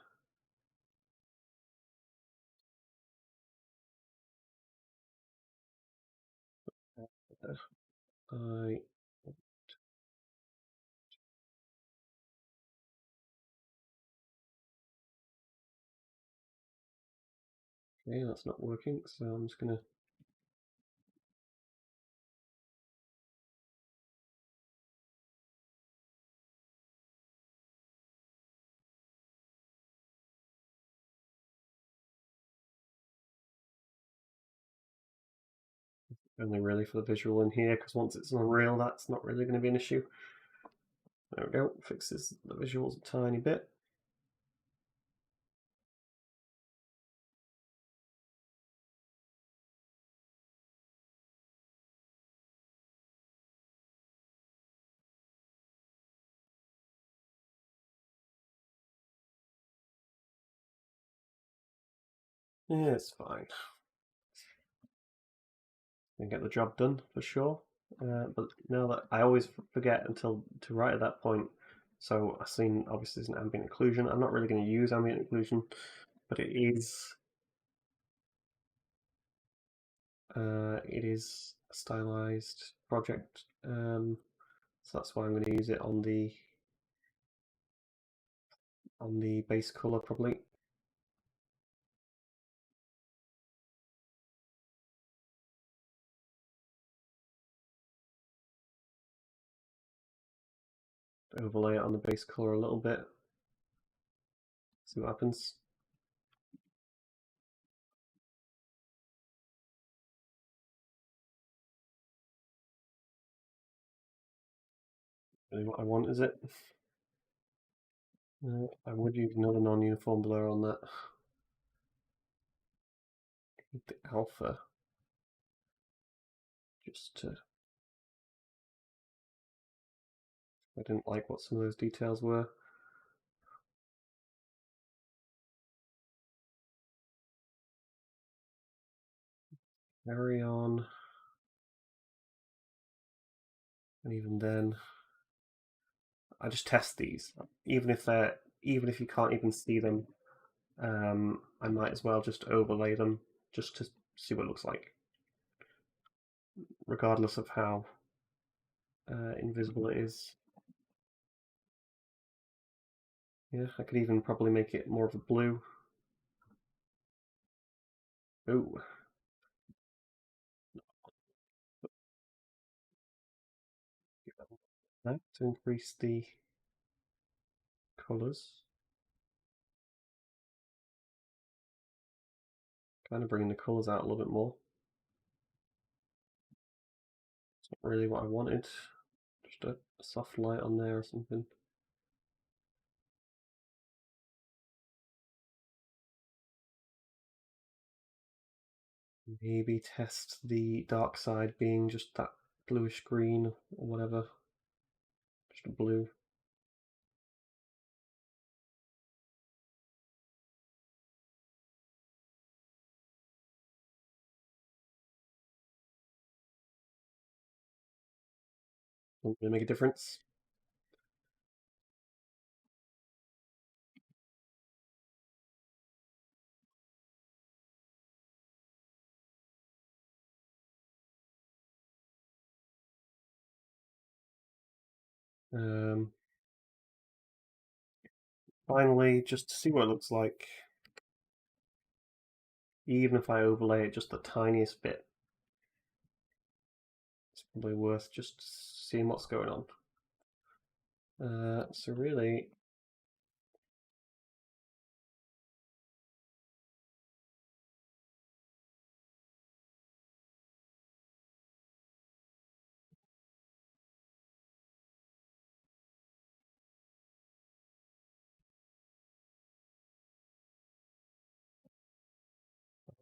S1: I okay, that's not working, so I'm just gonna only really for the visual in here because once it's unreal that's not really going to be an issue. There we go, fixes the visuals a tiny bit. Yeah, it's fine. And get the job done for sure. But now that I always forget until to write at that point. So I've seen obviously there's an ambient occlusion. I'm not really going to use ambient occlusion, but it is a stylized project. So that's why I'm going to use it on the base color probably. Overlay it on the base color a little bit. See what happens. Really what I want, is it? I would use another non-uniform blur on that. The alpha, just to... I didn't like what some of those details were. Carry on. And even then, I just test these. Even if you can't even see them, I might as well just overlay them just to see what it looks like, regardless of how invisible it is. Yeah, I could even probably make it more of a blue. Ooh. That to increase the colours. Kind of bringing the colours out a little bit more. It's not really what I wanted. Just a soft light on there or something. Maybe test the dark side being just that bluish green or whatever. Just a blue. Won't really make a difference. Um, Finally, just to see what it looks like, even if I overlay it just the tiniest bit, it's probably worth just seeing what's going on. So really,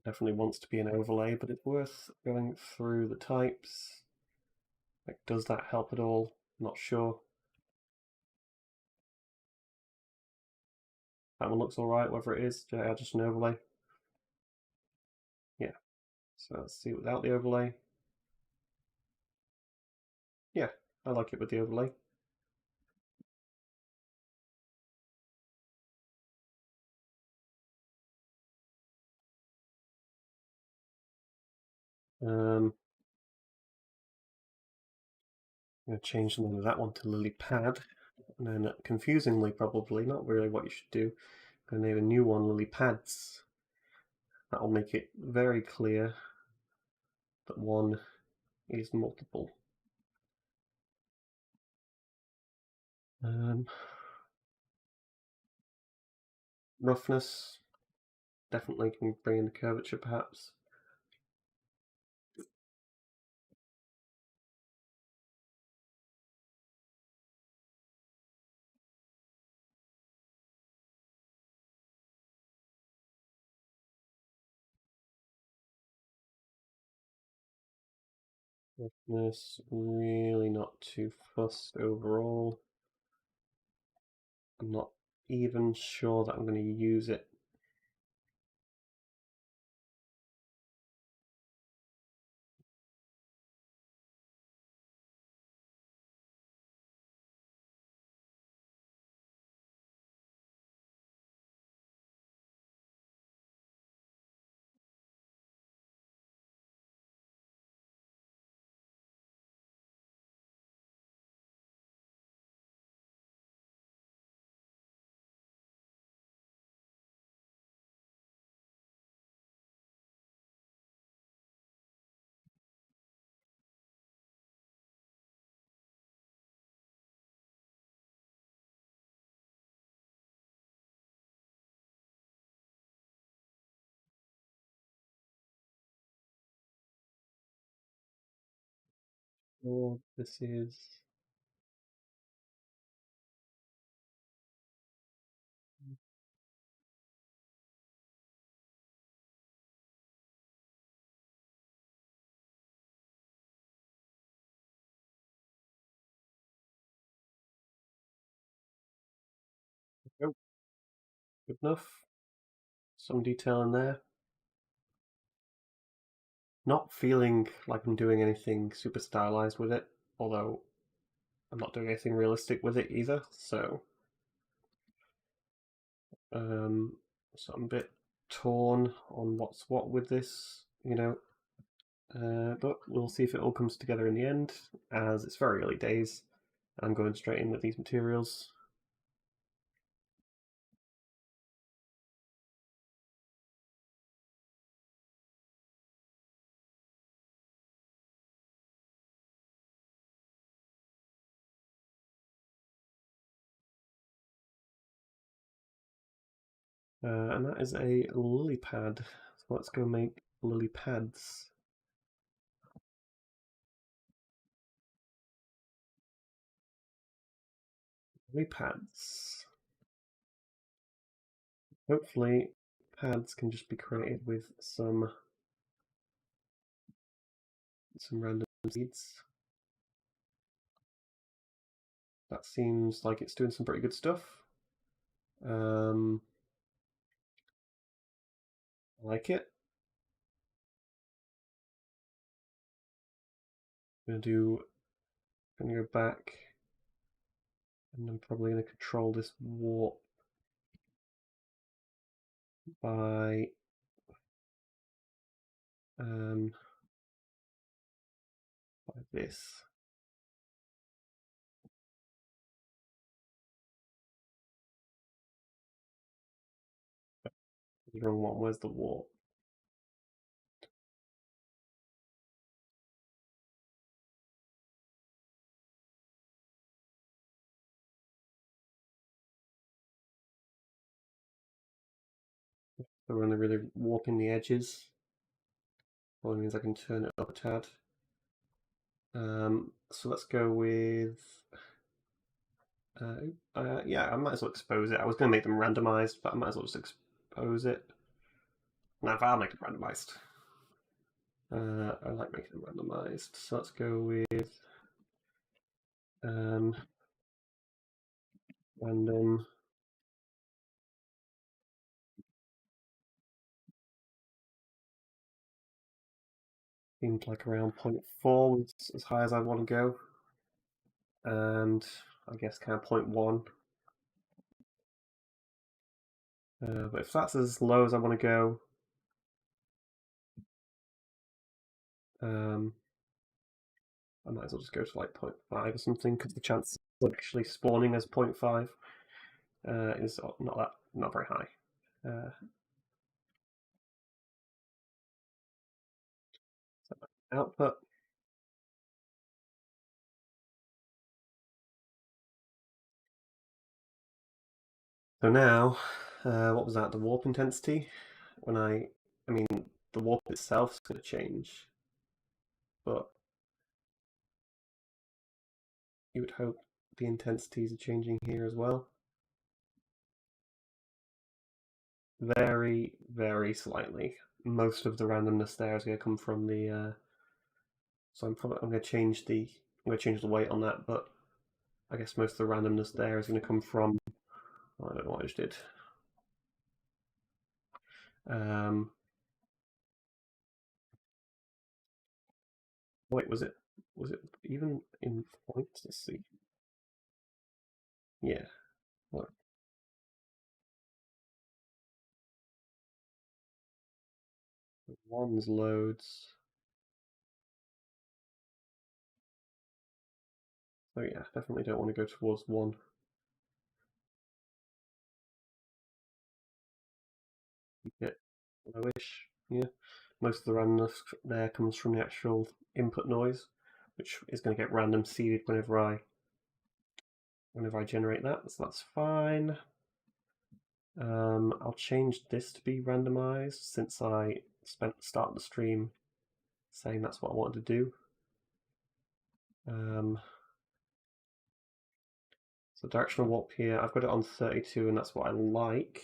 S1: definitely wants to be an overlay, but it's worth going through the types. Like, does that help at all? Not sure. That one looks alright, whether it is just an overlay. Yeah, so let's see without the overlay. Yeah, I like it with the overlay. I'm going to change the name of that one to Lily Pad. And then, confusingly, probably, not really what you should do, I'm going to name a new one Lily Pads. That will make it very clear that one is multiple. Roughness, definitely can bring in the curvature perhaps. Roughness, really not too fussed overall. I'm not even sure that I'm going to use it. Oh, this is... Oh, good enough. Some detail in there. Not feeling like I'm doing anything super stylized with it, although I'm not doing anything realistic with it either, so so I'm a bit torn on what's what with this, but we'll see if it all comes together in the end, as it's very early days. I'm going straight in with these materials. And that is a lily pad. So let's go make lily pads. Lily pads. Hopefully pads can just be created with some random seeds. That seems like it's doing some pretty good stuff. I like it. I'm gonna go back, and I'm probably gonna control this warp by this. The wrong one. Where's the warp? So we're only really warping the edges. Probably means I can turn it up a tad. So let's go with. Yeah, I might as well expose it. I was going to make them randomized, but I might as well just expose it. Now, if I'll make it randomized. I like making them randomized. So let's go with random. Seems like around 0.4 is as high as I want to go. And I guess kind of 0.1. But if that's as low as I want to go, I might as well just go to like 0.5 or something, because the chance of actually spawning as 0.5 is not very high. So output. So now, what was that? The warp intensity. I mean, the warp itself is going to change, but you would hope the intensities are changing here as well. Very, very slightly. Most of the randomness there is going to come from the. So I'm going to change the weight on that, but I guess most of the randomness there is going to come from. I don't know what I just did. Wait, was it even in points? Let's see. Yeah. What? One's loads. So yeah, definitely don't want to go towards one. Keep it lowish. Yeah. Most of the randomness there comes from the actual input noise, which is going to get random seeded whenever I generate that. So that's fine. I'll change this to be randomized since I spent the start of the stream saying that's what I wanted to do. So directional warp here, I've got it on 32 and that's what I like.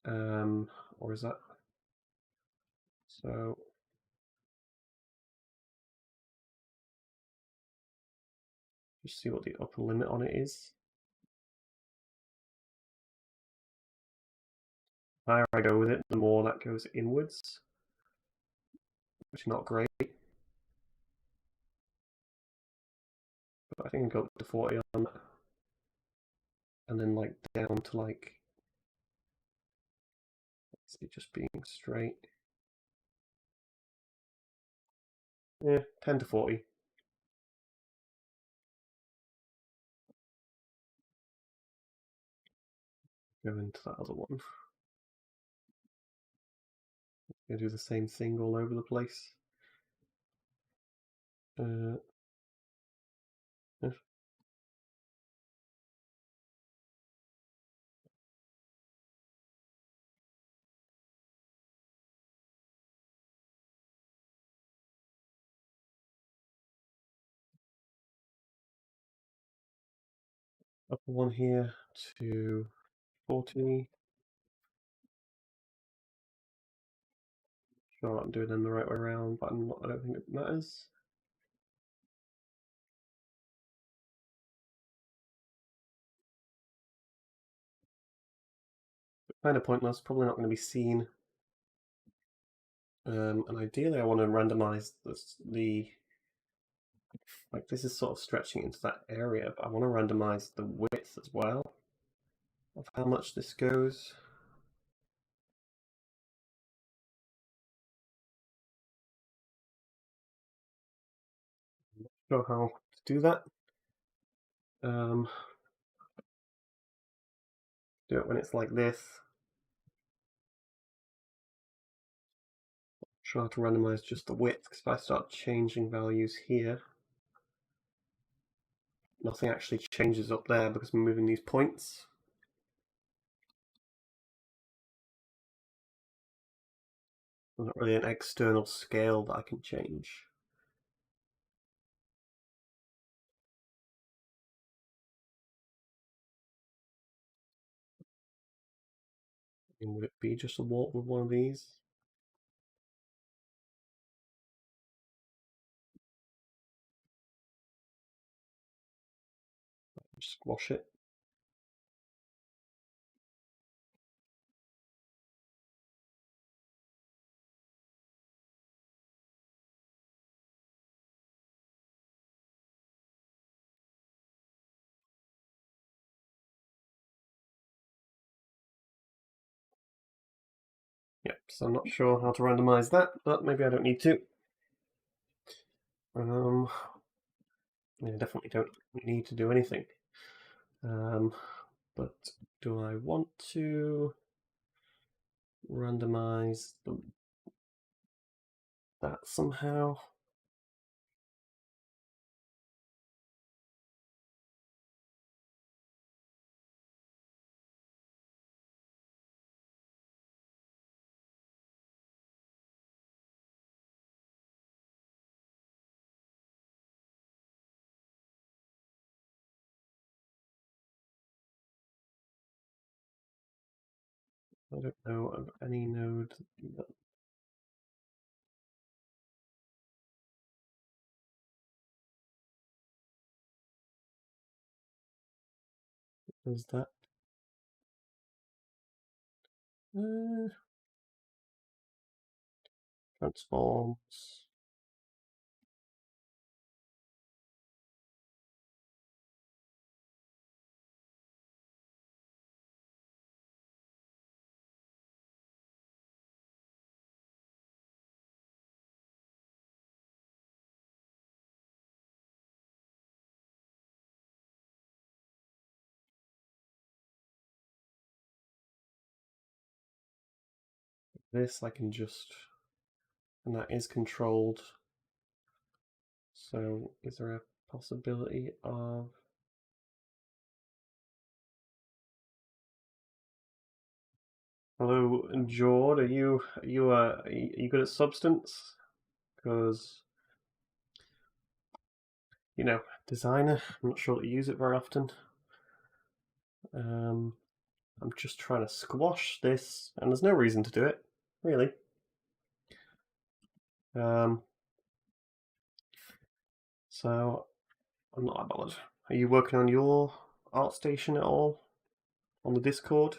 S1: Or is that? So just see what the upper limit on it is. The higher I go with it, the more that goes inwards, which is not great. But I think I can go up to 40 on that. And then like down to like, let's see, just being straight. Yeah, 10 to 40. Go into that other one. Gonna do the same thing all over the place. Yeah. upper one here to 40. Sure, I'm doing them the right way around, but I don't think it matters. Kind of pointless, probably not going to be seen. And ideally I want to randomize like this is sort of stretching into that area, but I want to randomize the width as well of how much this goes. I'm not sure how to do that. Do it when it's like this. Try to randomize just the width, because if I start changing values here, nothing actually changes up there because I'm moving these points. There's not really an external scale that I can change. And would it be just a warp with one of these? Squash it. Yep, so I'm not sure how to randomize that, but maybe I don't need to. I definitely don't need to do anything. But do I want to randomize that somehow? I don't know of any node that does that. Transforms. This I can just, and that is controlled. So is there a possibility of? Hello, Jord. Are you good at Substance? Because designer. I'm not sure that you use it very often. I'm just trying to squash this, and there's no reason to do it, really. So I'm not that bothered. Are you working on your art station at all on the Discord?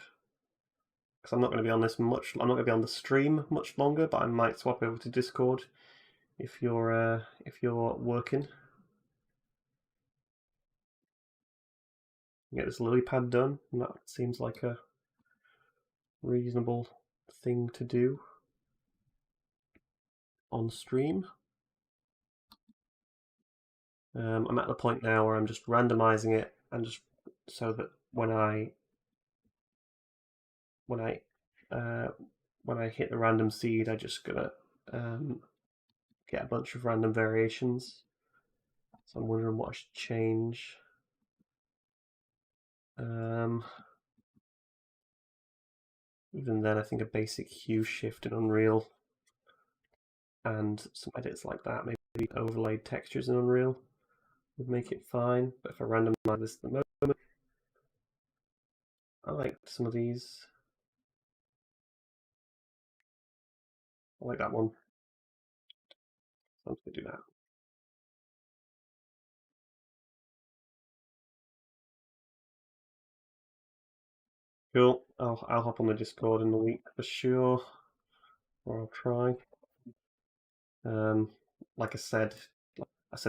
S1: Because I'm not going to be on this much. I'm not going to be on the stream much longer, but I might swap over to Discord if you're working. Get this lily pad done, and that seems like a reasonable thing to do on stream. I'm at the point now where I'm just randomizing it, and just so that when I hit the random seed, I just gonna get a bunch of random variations. So I'm wondering what I should change. Even then, I think a basic hue shift in Unreal and some edits like that, maybe overlaid textures in Unreal would make it fine. But if I randomize this at the moment, I like some of these. I like that one. So I'm just gonna do that. Cool. I'll hop on the Discord in the week for sure, or I'll try. Um, like I said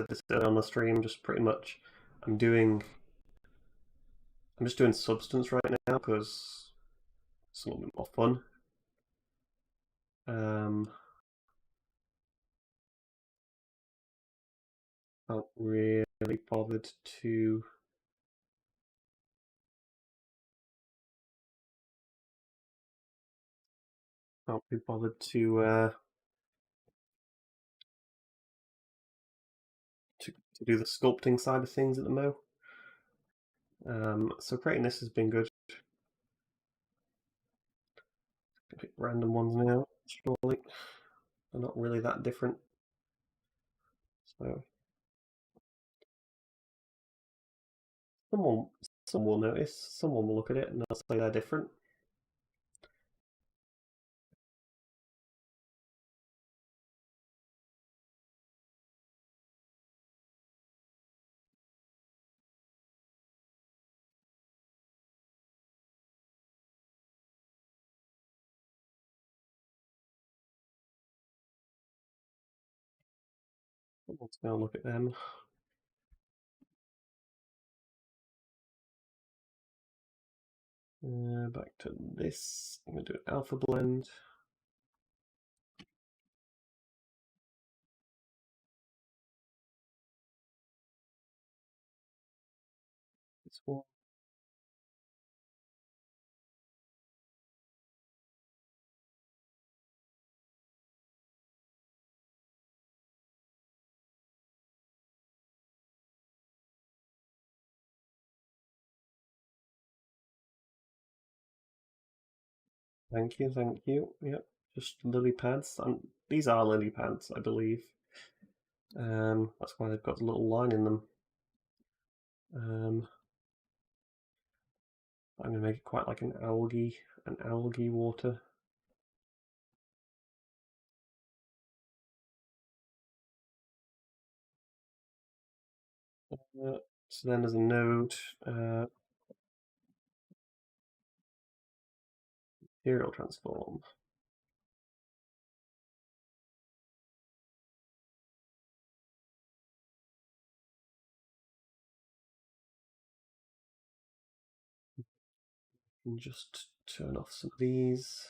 S1: this earlier on the stream. Just pretty much, I'm doing. I'm just doing Substance right now because it's a little bit more fun. Um, not really bothered to. Not be bothered to do the sculpting side of things at the mo. So creating this has been good. Pick random ones now. Surely they're not really that different. So someone someone will notice. Someone will look at it and they'll say they're different. Someone's going to look at them. Back to this. I'm going to do an alpha blend. This one. Thank you, thank you. Yep, just lily pads. These are lily pads, I believe. That's why they've got a little line in them. I'm gonna make it quite like an algae water. So then there's a node, material transform. And just turn off some of these.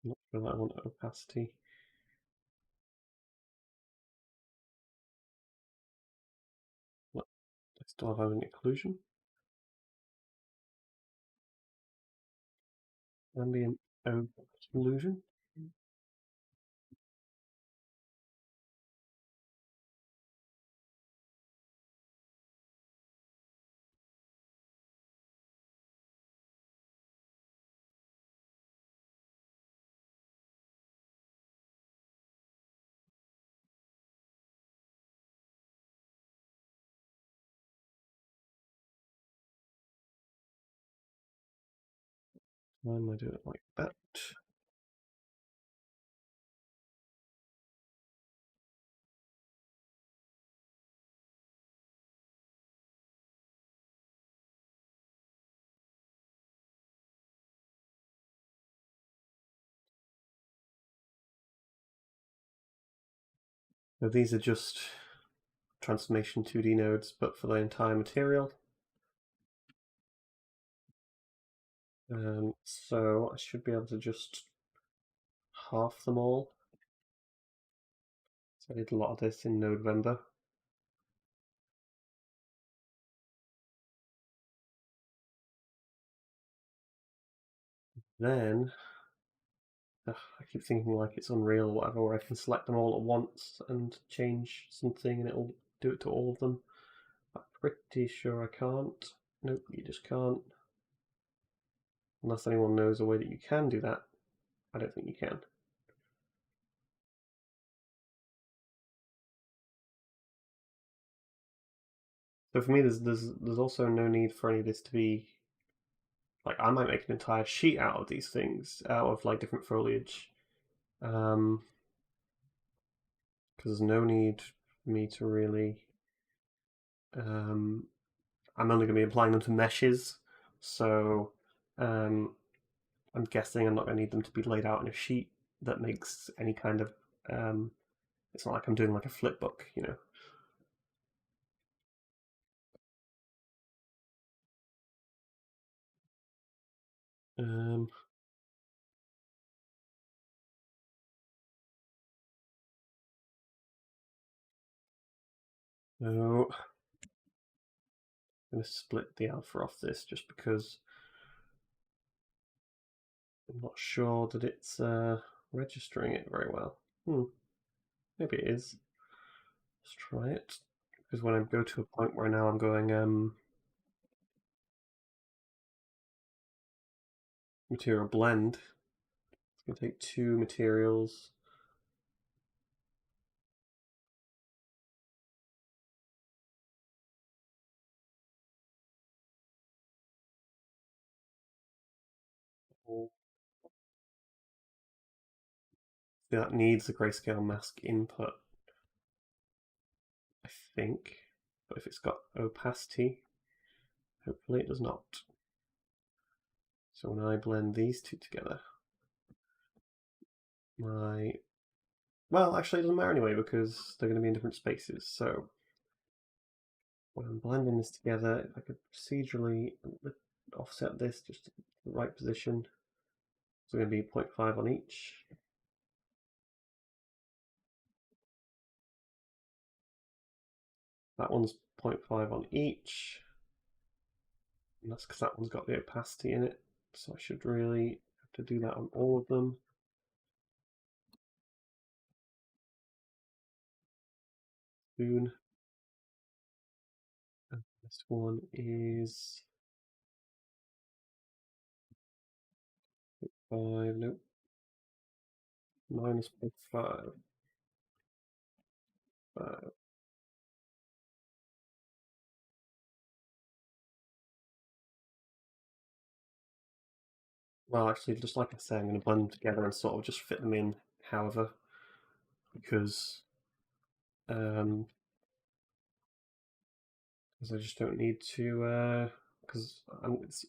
S1: Not sure that I want opacity. But I still have an occlusion. Ambient occlusion. Why am I doing it like that? So these are just transformation 2D nodes, but for the entire material. So I should be able to just half them all. So I did a lot of this in November. Then I keep thinking like it's Unreal or whatever, where I can select them all at once and change something and it'll do it to all of them. I'm pretty sure I can't. Nope, you just can't. Unless anyone knows a way that you can do that. I don't think you can. So for me, there's also no need for any of this to be like I might make an entire sheet out of these things, out of like different foliage, because there's no need for me to really. Um, I'm only going to be applying them to meshes, so um, I'm guessing I'm not going to need them to be laid out in a sheet that makes any kind of. Um, it's not like I'm doing like a flip book, you know. Um, so I'm going to split the alpha off this just because I'm not sure that it's registering it very well. Maybe it is. Let's try it. Because when I go to a point where now I'm going material blend, it's going to take two materials. That needs a grayscale mask input, I think. But if it's got opacity, hopefully it does not. So when I blend these two together, well, actually, it doesn't matter anyway because they're going to be in different spaces. So when I'm blending this together, if I could procedurally offset this just to the right position, so going to be 0.5 on each. That one's 0.5 on each. And that's because that one's got the opacity in it. So I should really have to do that on all of them. Soon. And this one is 5, nope, minus 0.5. 5. Well, actually, just like I say, I'm going to blend them together and sort of just fit them in however, because I just don't need to, because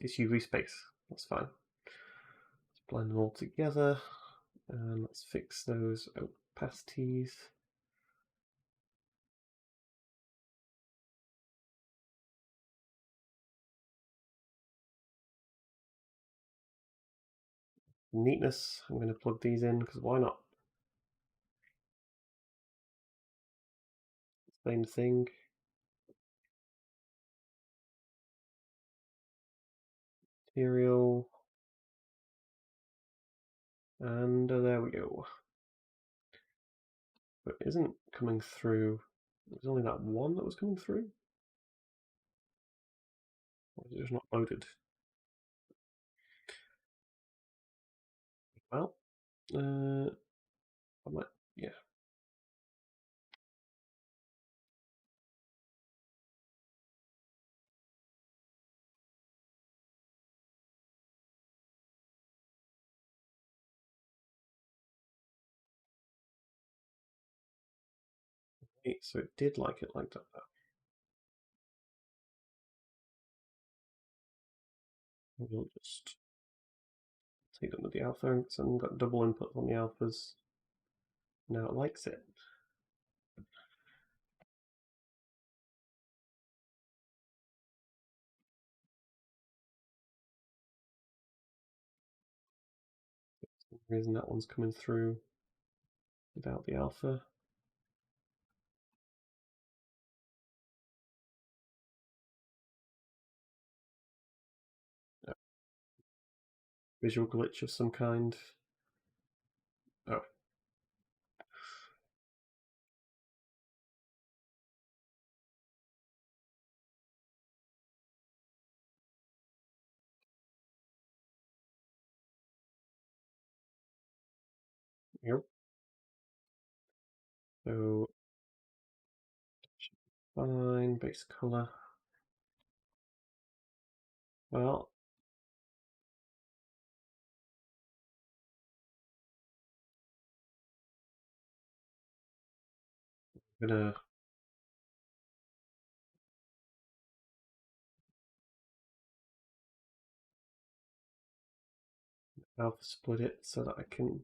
S1: it's UV space. That's fine. Let's blend them all together, and let's fix those opacities. Neatness, I'm going to plug these in because why not? Same thing. Material. And there we go. But it isn't coming through. It was only that one that was coming through? Or is it just not loaded? Well, I might, yeah. So it did like it like that. We'll just take them with the alpha, so I've got double input on the alphas. Now it likes it. For some reason that one's coming through without the alpha. Visual glitch of some kind. Oh, Yep. So fine, base color. Well, I'm gonna alpha split it so that I can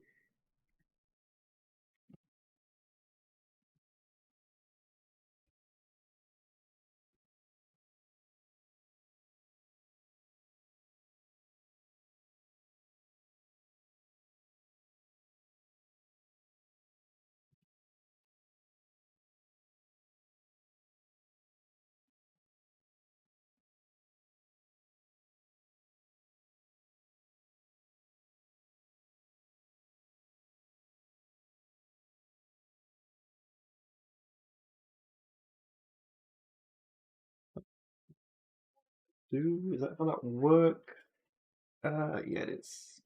S1: do. Is that how that work? Yeah, it is.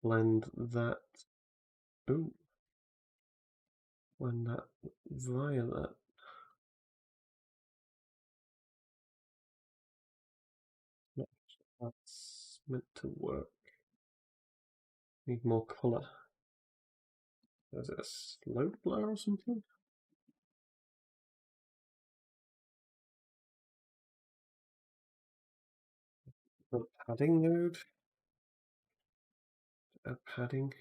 S1: Blend that. Ooh, blend that via that. That's meant to work. Need more color. Is it a slope blur or something? A padding node? A padding?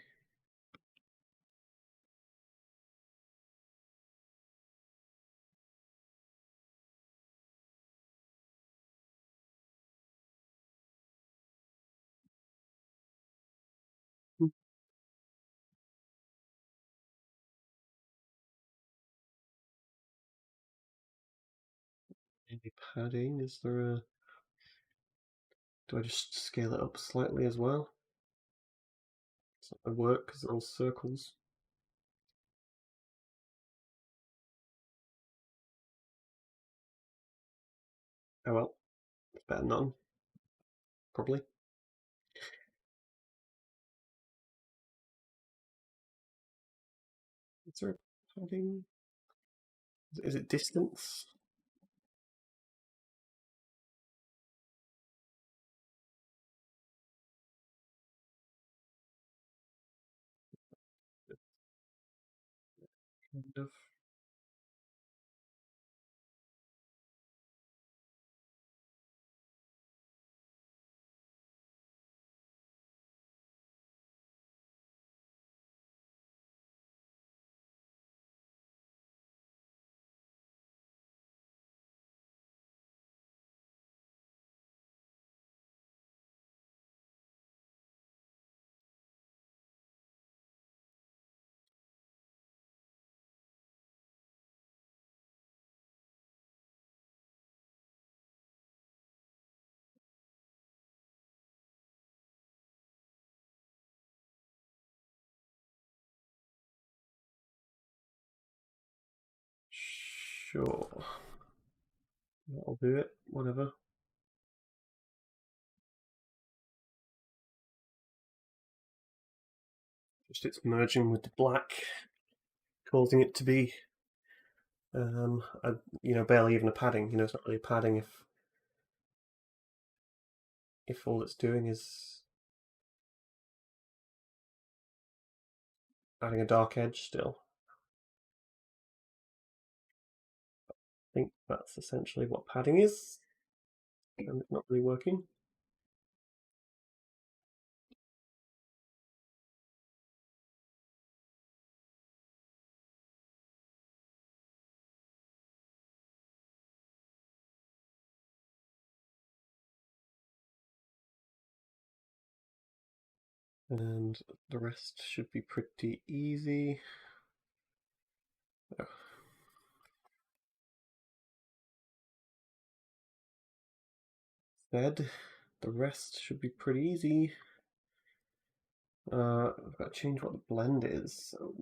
S1: Maybe padding? Is there a... Do I just scale it up slightly as well? It's not going to work because they're all circles. Oh well, it's better than none, probably. Is there a padding? Is it distance? Kind of. Sure. That'll do it. Whatever. Just it's merging with the black, causing it to be, barely even a padding. It's not really a padding if all it's doing is adding a dark edge still. I think that's essentially what padding is, and it's not really working. And the rest should be pretty easy. Instead, the rest should be pretty easy. I've got to change what the blend is. So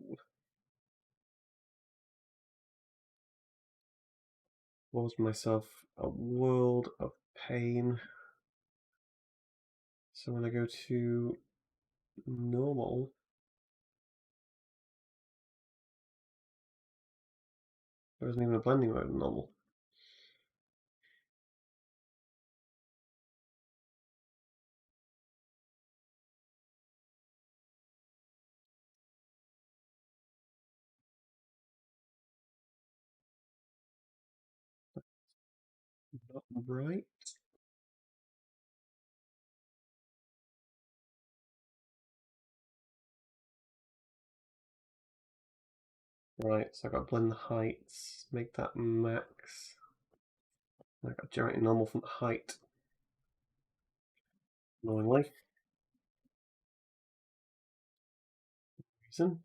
S1: caused myself a world of pain. So when I go to normal, there isn't even a blending mode in normal. Not right. Right, so I've got to blend the heights, make that max. I've got to generate normal from the height. Annoyingly. Reason.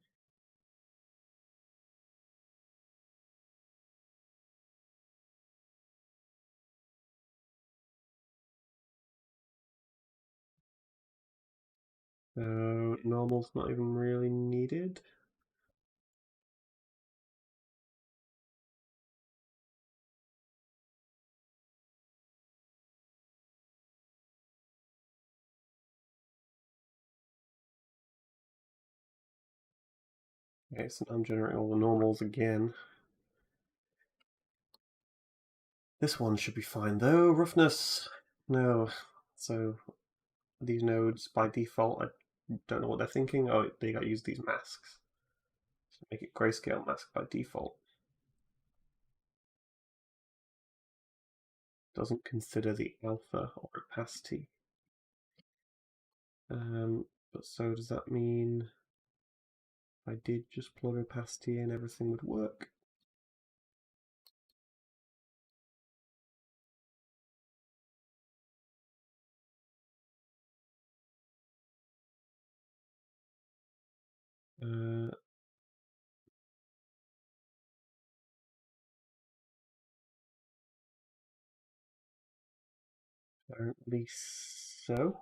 S1: So normal's not even really needed. Okay, so I'm generating all the normals again. This one should be fine though. Roughness. No. So these nodes by default, I don't know what they're thinking. Oh, they got to use these masks. So make it grayscale mask by default. Doesn't consider the alpha or opacity. But so does that mean if I did just plug opacity in, everything would work? Uh, Apparently so.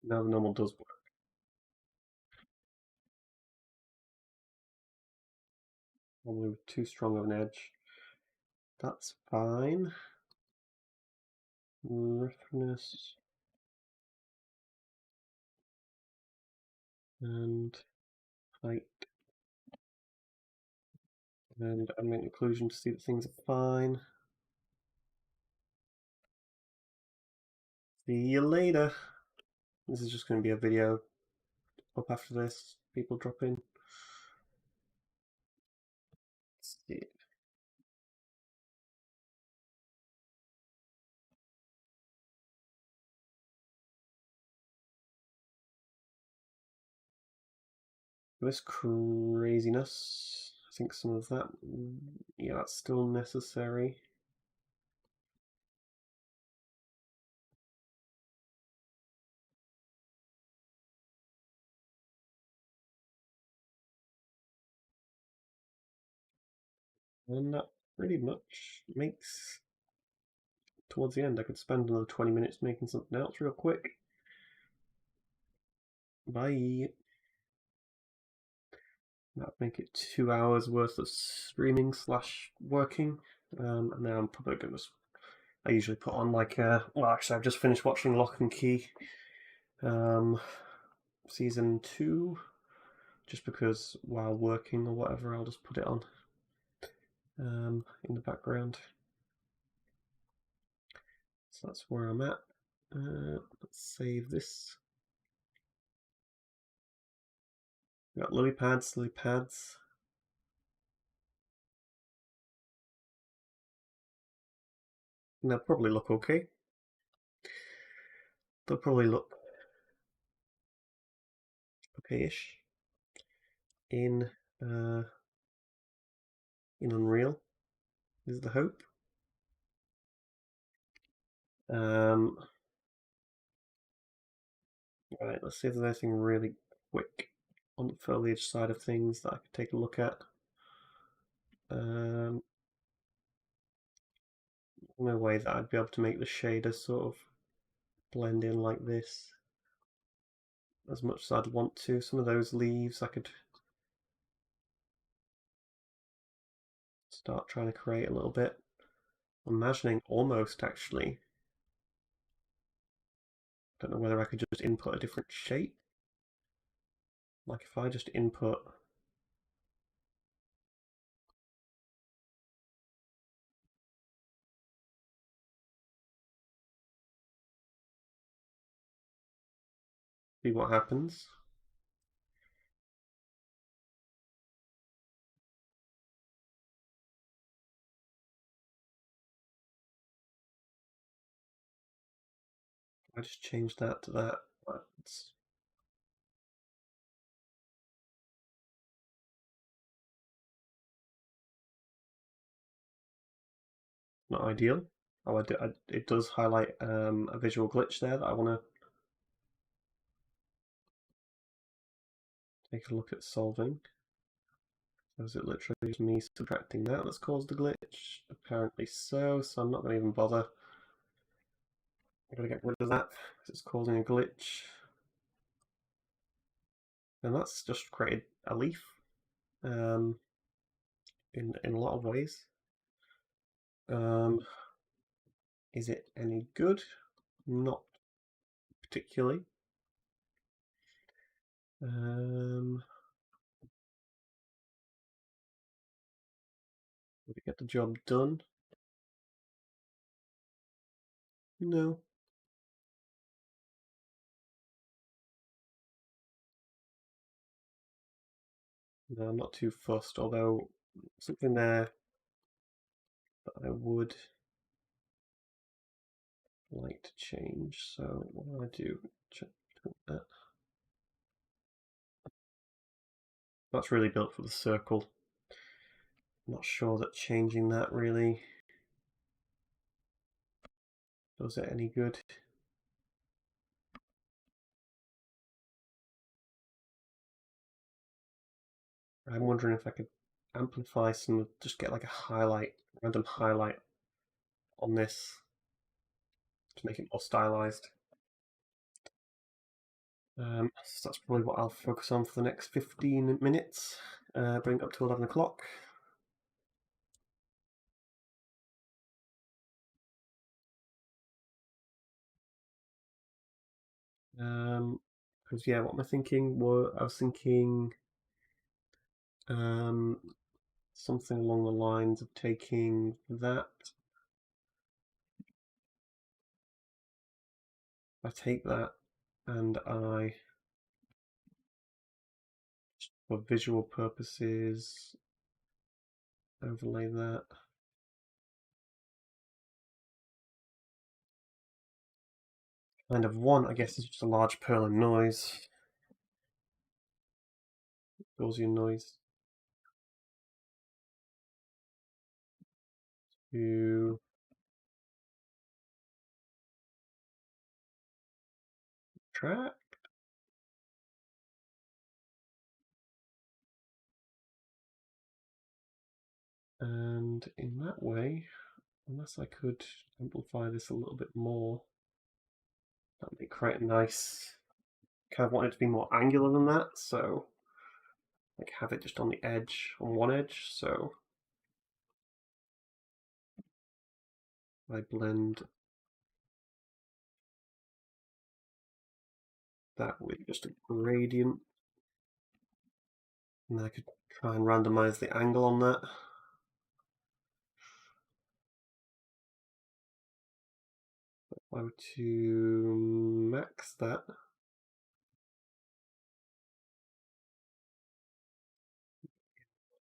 S1: Now the normal does work. Probably with too strong of an edge. That's fine. Roughness. And height. And ambient occlusion to see that things are fine. See you later. This is just going to be a video up after this. People drop in. Let's see. This craziness. I think some of that, yeah, that's still necessary. And that pretty much makes, towards the end, I could spend another 20 minutes making something else real quick. Bye. That'd make it 2 hours worth of streaming slash working. And then I'm probably going to, I usually put on like, well, actually, I've just finished watching Lock and Key season 2, just because while working or whatever, I'll just put it on in the background. So that's where I'm at. Let's save this. Got lily pads, lily pads. And they'll probably look okay. They'll probably look okay-ish in Unreal, is the hope. Right, let's see if there's anything really quick on the foliage side of things that I could take a look at. No way that I'd be able to make the shaders sort of blend in like this as much as I'd want to. Some of those leaves I could start trying to create a little bit. I'm imagining almost actually. Don't know whether I could just input a different shape. Like if I just input see what happens. I just change that to that. It's not ideal. Oh, it does highlight a visual glitch there that I want to take a look at solving. So is it literally just me subtracting that that's caused the glitch? Apparently so, so I'm not going to even bother. I'm going to get rid of that because it's causing a glitch. And that's just created a leaf in a lot of ways. Is it any good? Not particularly. Would it get the job done? No. No, I'm not too fussed, although something there that I would like to change. So what do I do? Check that. That's really built for the circle. I'm not sure that changing that really does it any good. I'm wondering if I could amplify some, just get like a highlight, random highlight on this to make it more stylized. So that's probably what I'll focus on for the next 15 minutes, bring it up to 11 o'clock. Because yeah, what am I thinking? I was thinking something along the lines of taking that. I take that and I, for visual purposes, overlay that. Kind of one, I guess, is just a large Perlin noise, Gaussian noise. To track. And in that way, unless I could amplify this a little bit more, that would create a nice, kind of want it to be more angular than that, so like have it just on the edge, on one edge, so I blend that with just a gradient, and then I could try and randomize the angle on that. If I were to max that,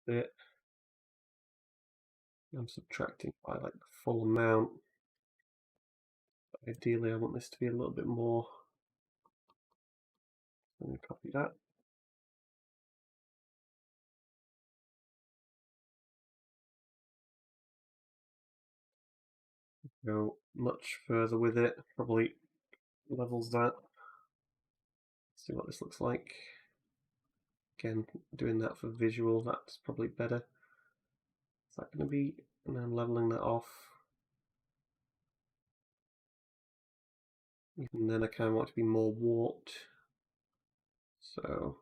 S1: bit, I'm subtracting by like the full amount. But ideally, I want this to be a little bit more. Let me copy that. Go much further with it, probably levels that. See what this looks like. Again, doing that for visual, that's probably better. Is that going to be, and then leveling that off. Even then I kind of want it to be more warped. So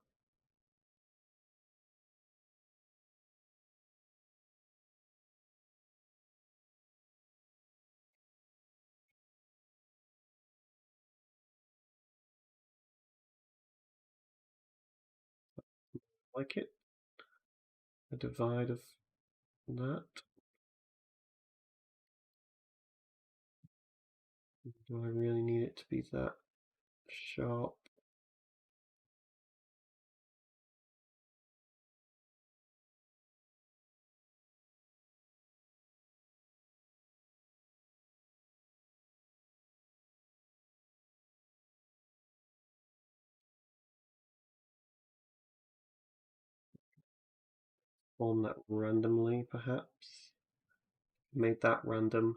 S1: like it. A divide of that. Do I really need it to be that sharp? Form that randomly, perhaps. Made that random.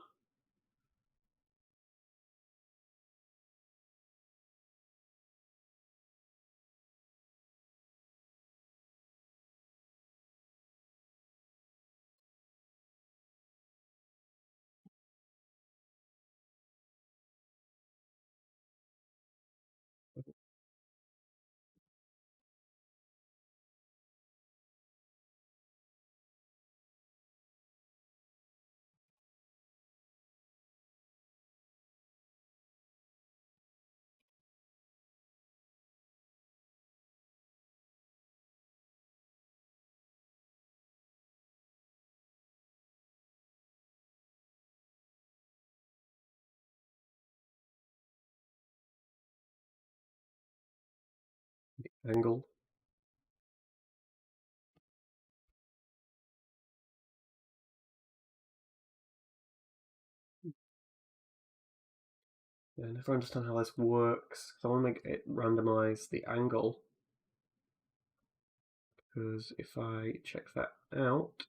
S1: Angle. Yeah, I never understand how this works. I want to make it randomize the angle. Because if I check that out,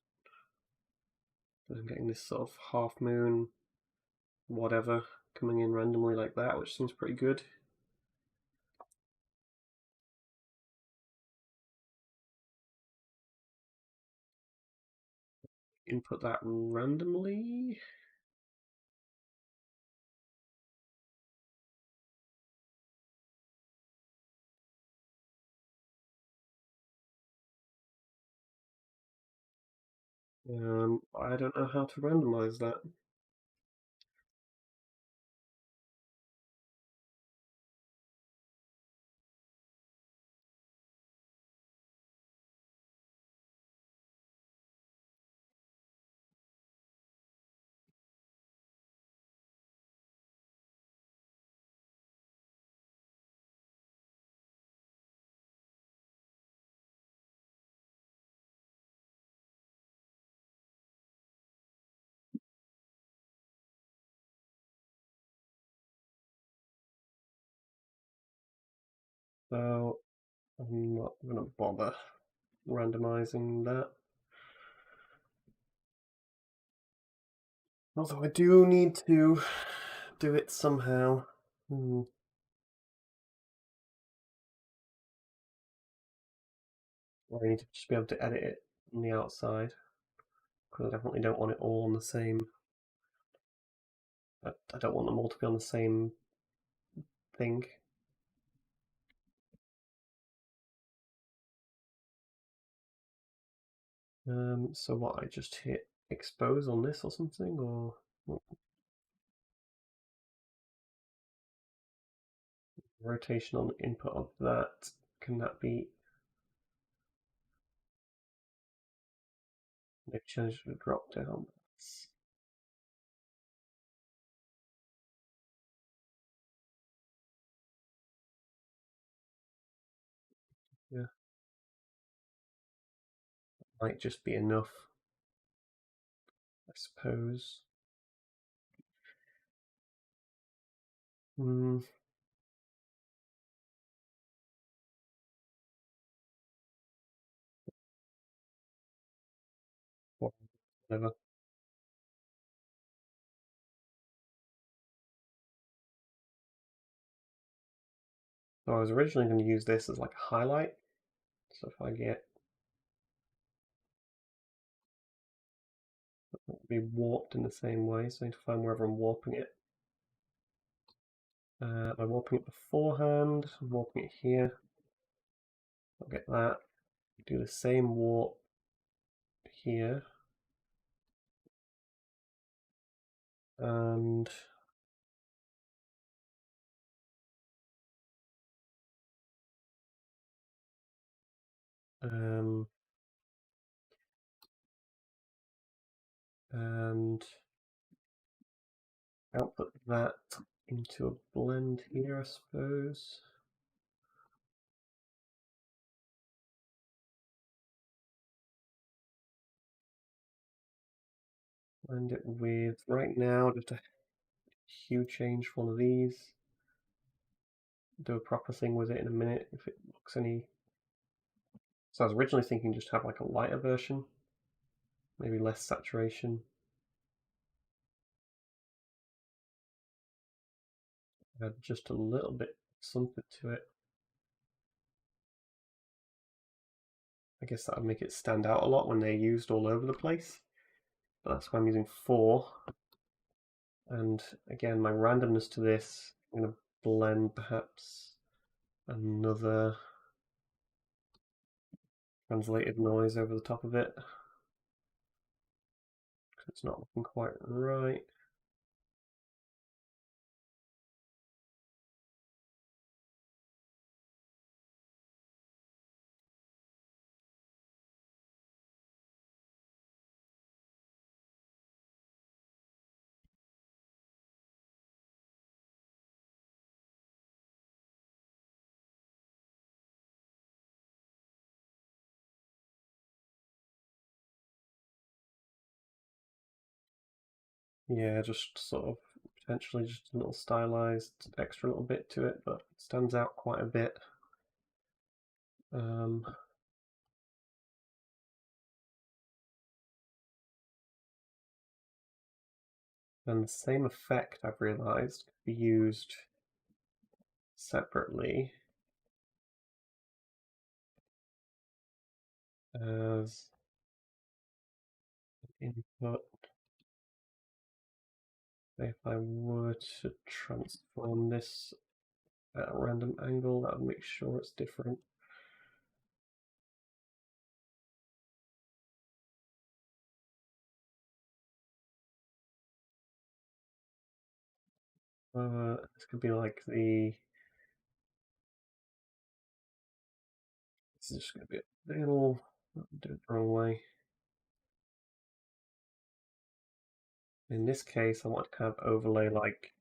S1: then I'm getting this sort of half moon, whatever, coming in randomly like that, which seems pretty good. Input that randomly. I don't know how to randomize that. So I'm not going to bother randomizing that. Although I do need to do it somehow. Or I need to just be able to edit it on the outside. Because I definitely don't want it all on the same. I don't want them all to be on the same thing. So what, I just hit expose on this or something, or rotation on the input of that? Can that be? Maybe change the drop down. Yeah, might just be enough, I suppose. Hmm. Whatever. So I was originally going to use this as like a highlight. So if I get it be warped in the same way, so I need to find wherever I'm warping it. I'm warping it beforehand. I'm warping it here. I'll get that. Do the same warp here. And and output that into a blend here, I suppose. Blend it with, right now, just a hue change for one of these. Do a proper thing with it in a minute if it looks any. So I was originally thinking just have like a lighter version, maybe less saturation. Add just a little bit something to it. I guess that would make it stand out a lot when they're used all over the place. But that's why I'm using 4. And again, my randomness to this, I'm going to blend perhaps another translated noise over the top of it. It's not looking quite right. Yeah, just sort of potentially just a little stylized extra little bit to it, but it stands out quite a bit. And the same effect, I've realized, could be used separately as input. If I were to transform this at a random angle, that would make sure it's different. This could be like the. This is just going to be a little. Do it the wrong way. In this case, I want to kind of overlay like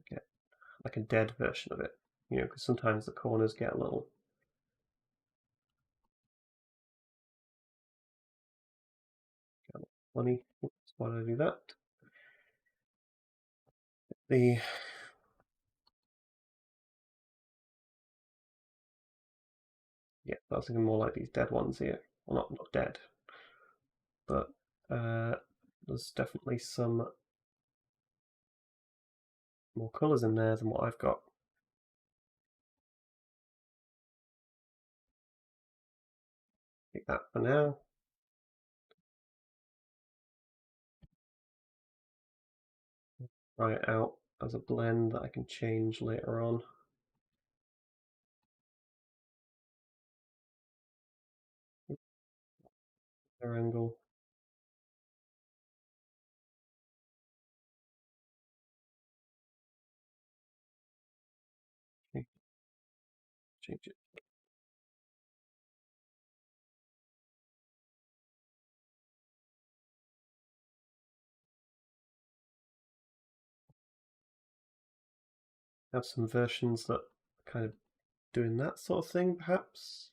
S1: get like a dead version of it, because sometimes the corners get a little funny. Oops, why did I do that? The Yeah, I was thinking more like these dead ones here. Well, not dead, but there's definitely some more colours in there than what I've got. Take that for now. Try it out as a blend that I can change later on. Their angle. Okay, change it. Have some versions that are kind of doing that sort of thing, perhaps.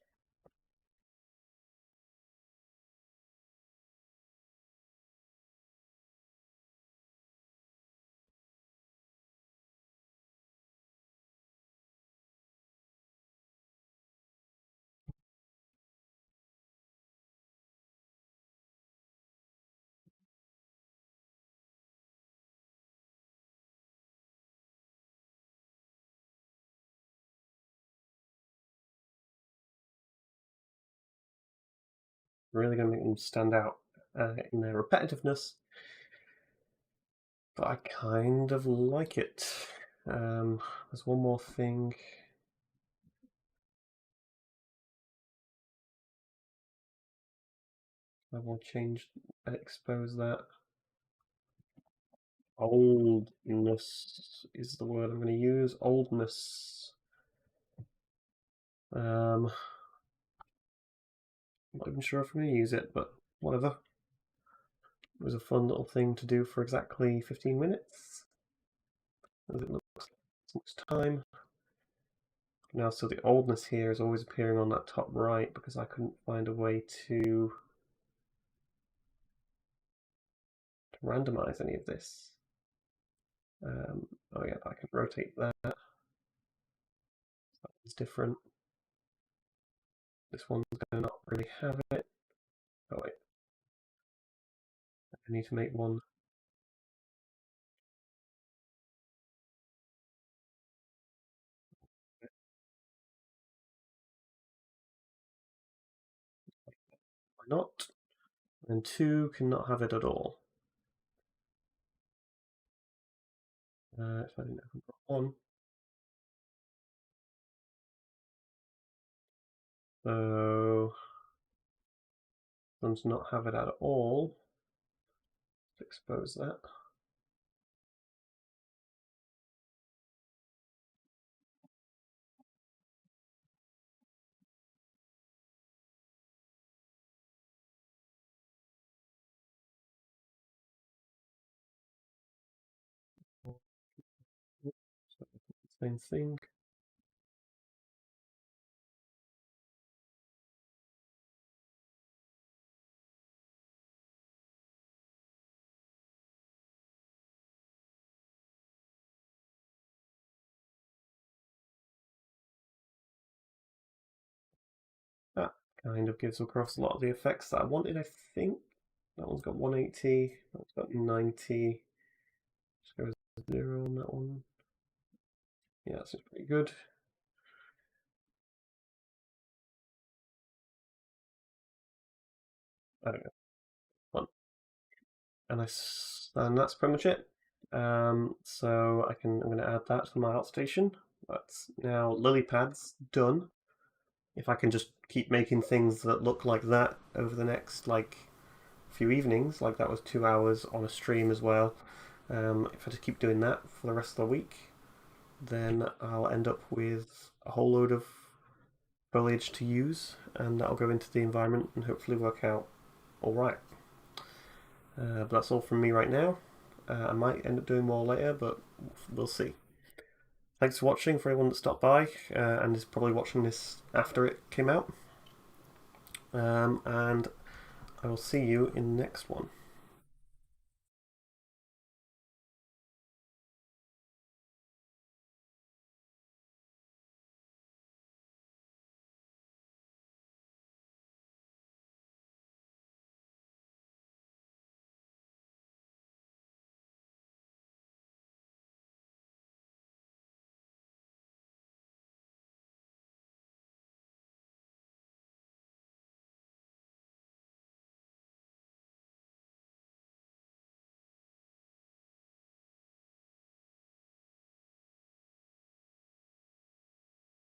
S1: Really going to make them stand out in their repetitiveness, but I kind of like it. There's one more thing. I will change, expose that. Oldness is the word I'm going to use. Oldness. I'm not even sure if I'm going to use it, but whatever. It was a fun little thing to do for exactly 15 minutes. As it looks so much time. Now, so the oldness here is always appearing on that top right because I couldn't find a way to randomize any of this. Oh yeah, I can rotate that. That one's different. This one's going to not really have it. Oh wait, I need to make one. Why not? And two cannot have it at all. If I didn't have one. So one's not have it at all. Let's expose that. Same thing. That kind of gives across a lot of the effects that I wanted, I think. That one's got 180, that one's got 90. Just go 0 on that one. Yeah, that's pretty good. I don't know. Fun. And that's pretty much it. So I'm going to add that to my outstation. That's now lily pads done. If I can just keep making things that look like that over the next few evenings, like that was 2 hours on a stream as well. If I just keep doing that for the rest of the week, then I'll end up with a whole load of foliage to use, and that'll go into the environment and hopefully work out all right. But that's all from me right now. I might end up doing more later, but we'll see. Thanks for watching for everyone that stopped by and is probably watching this after it came out. And I will see you in the next one.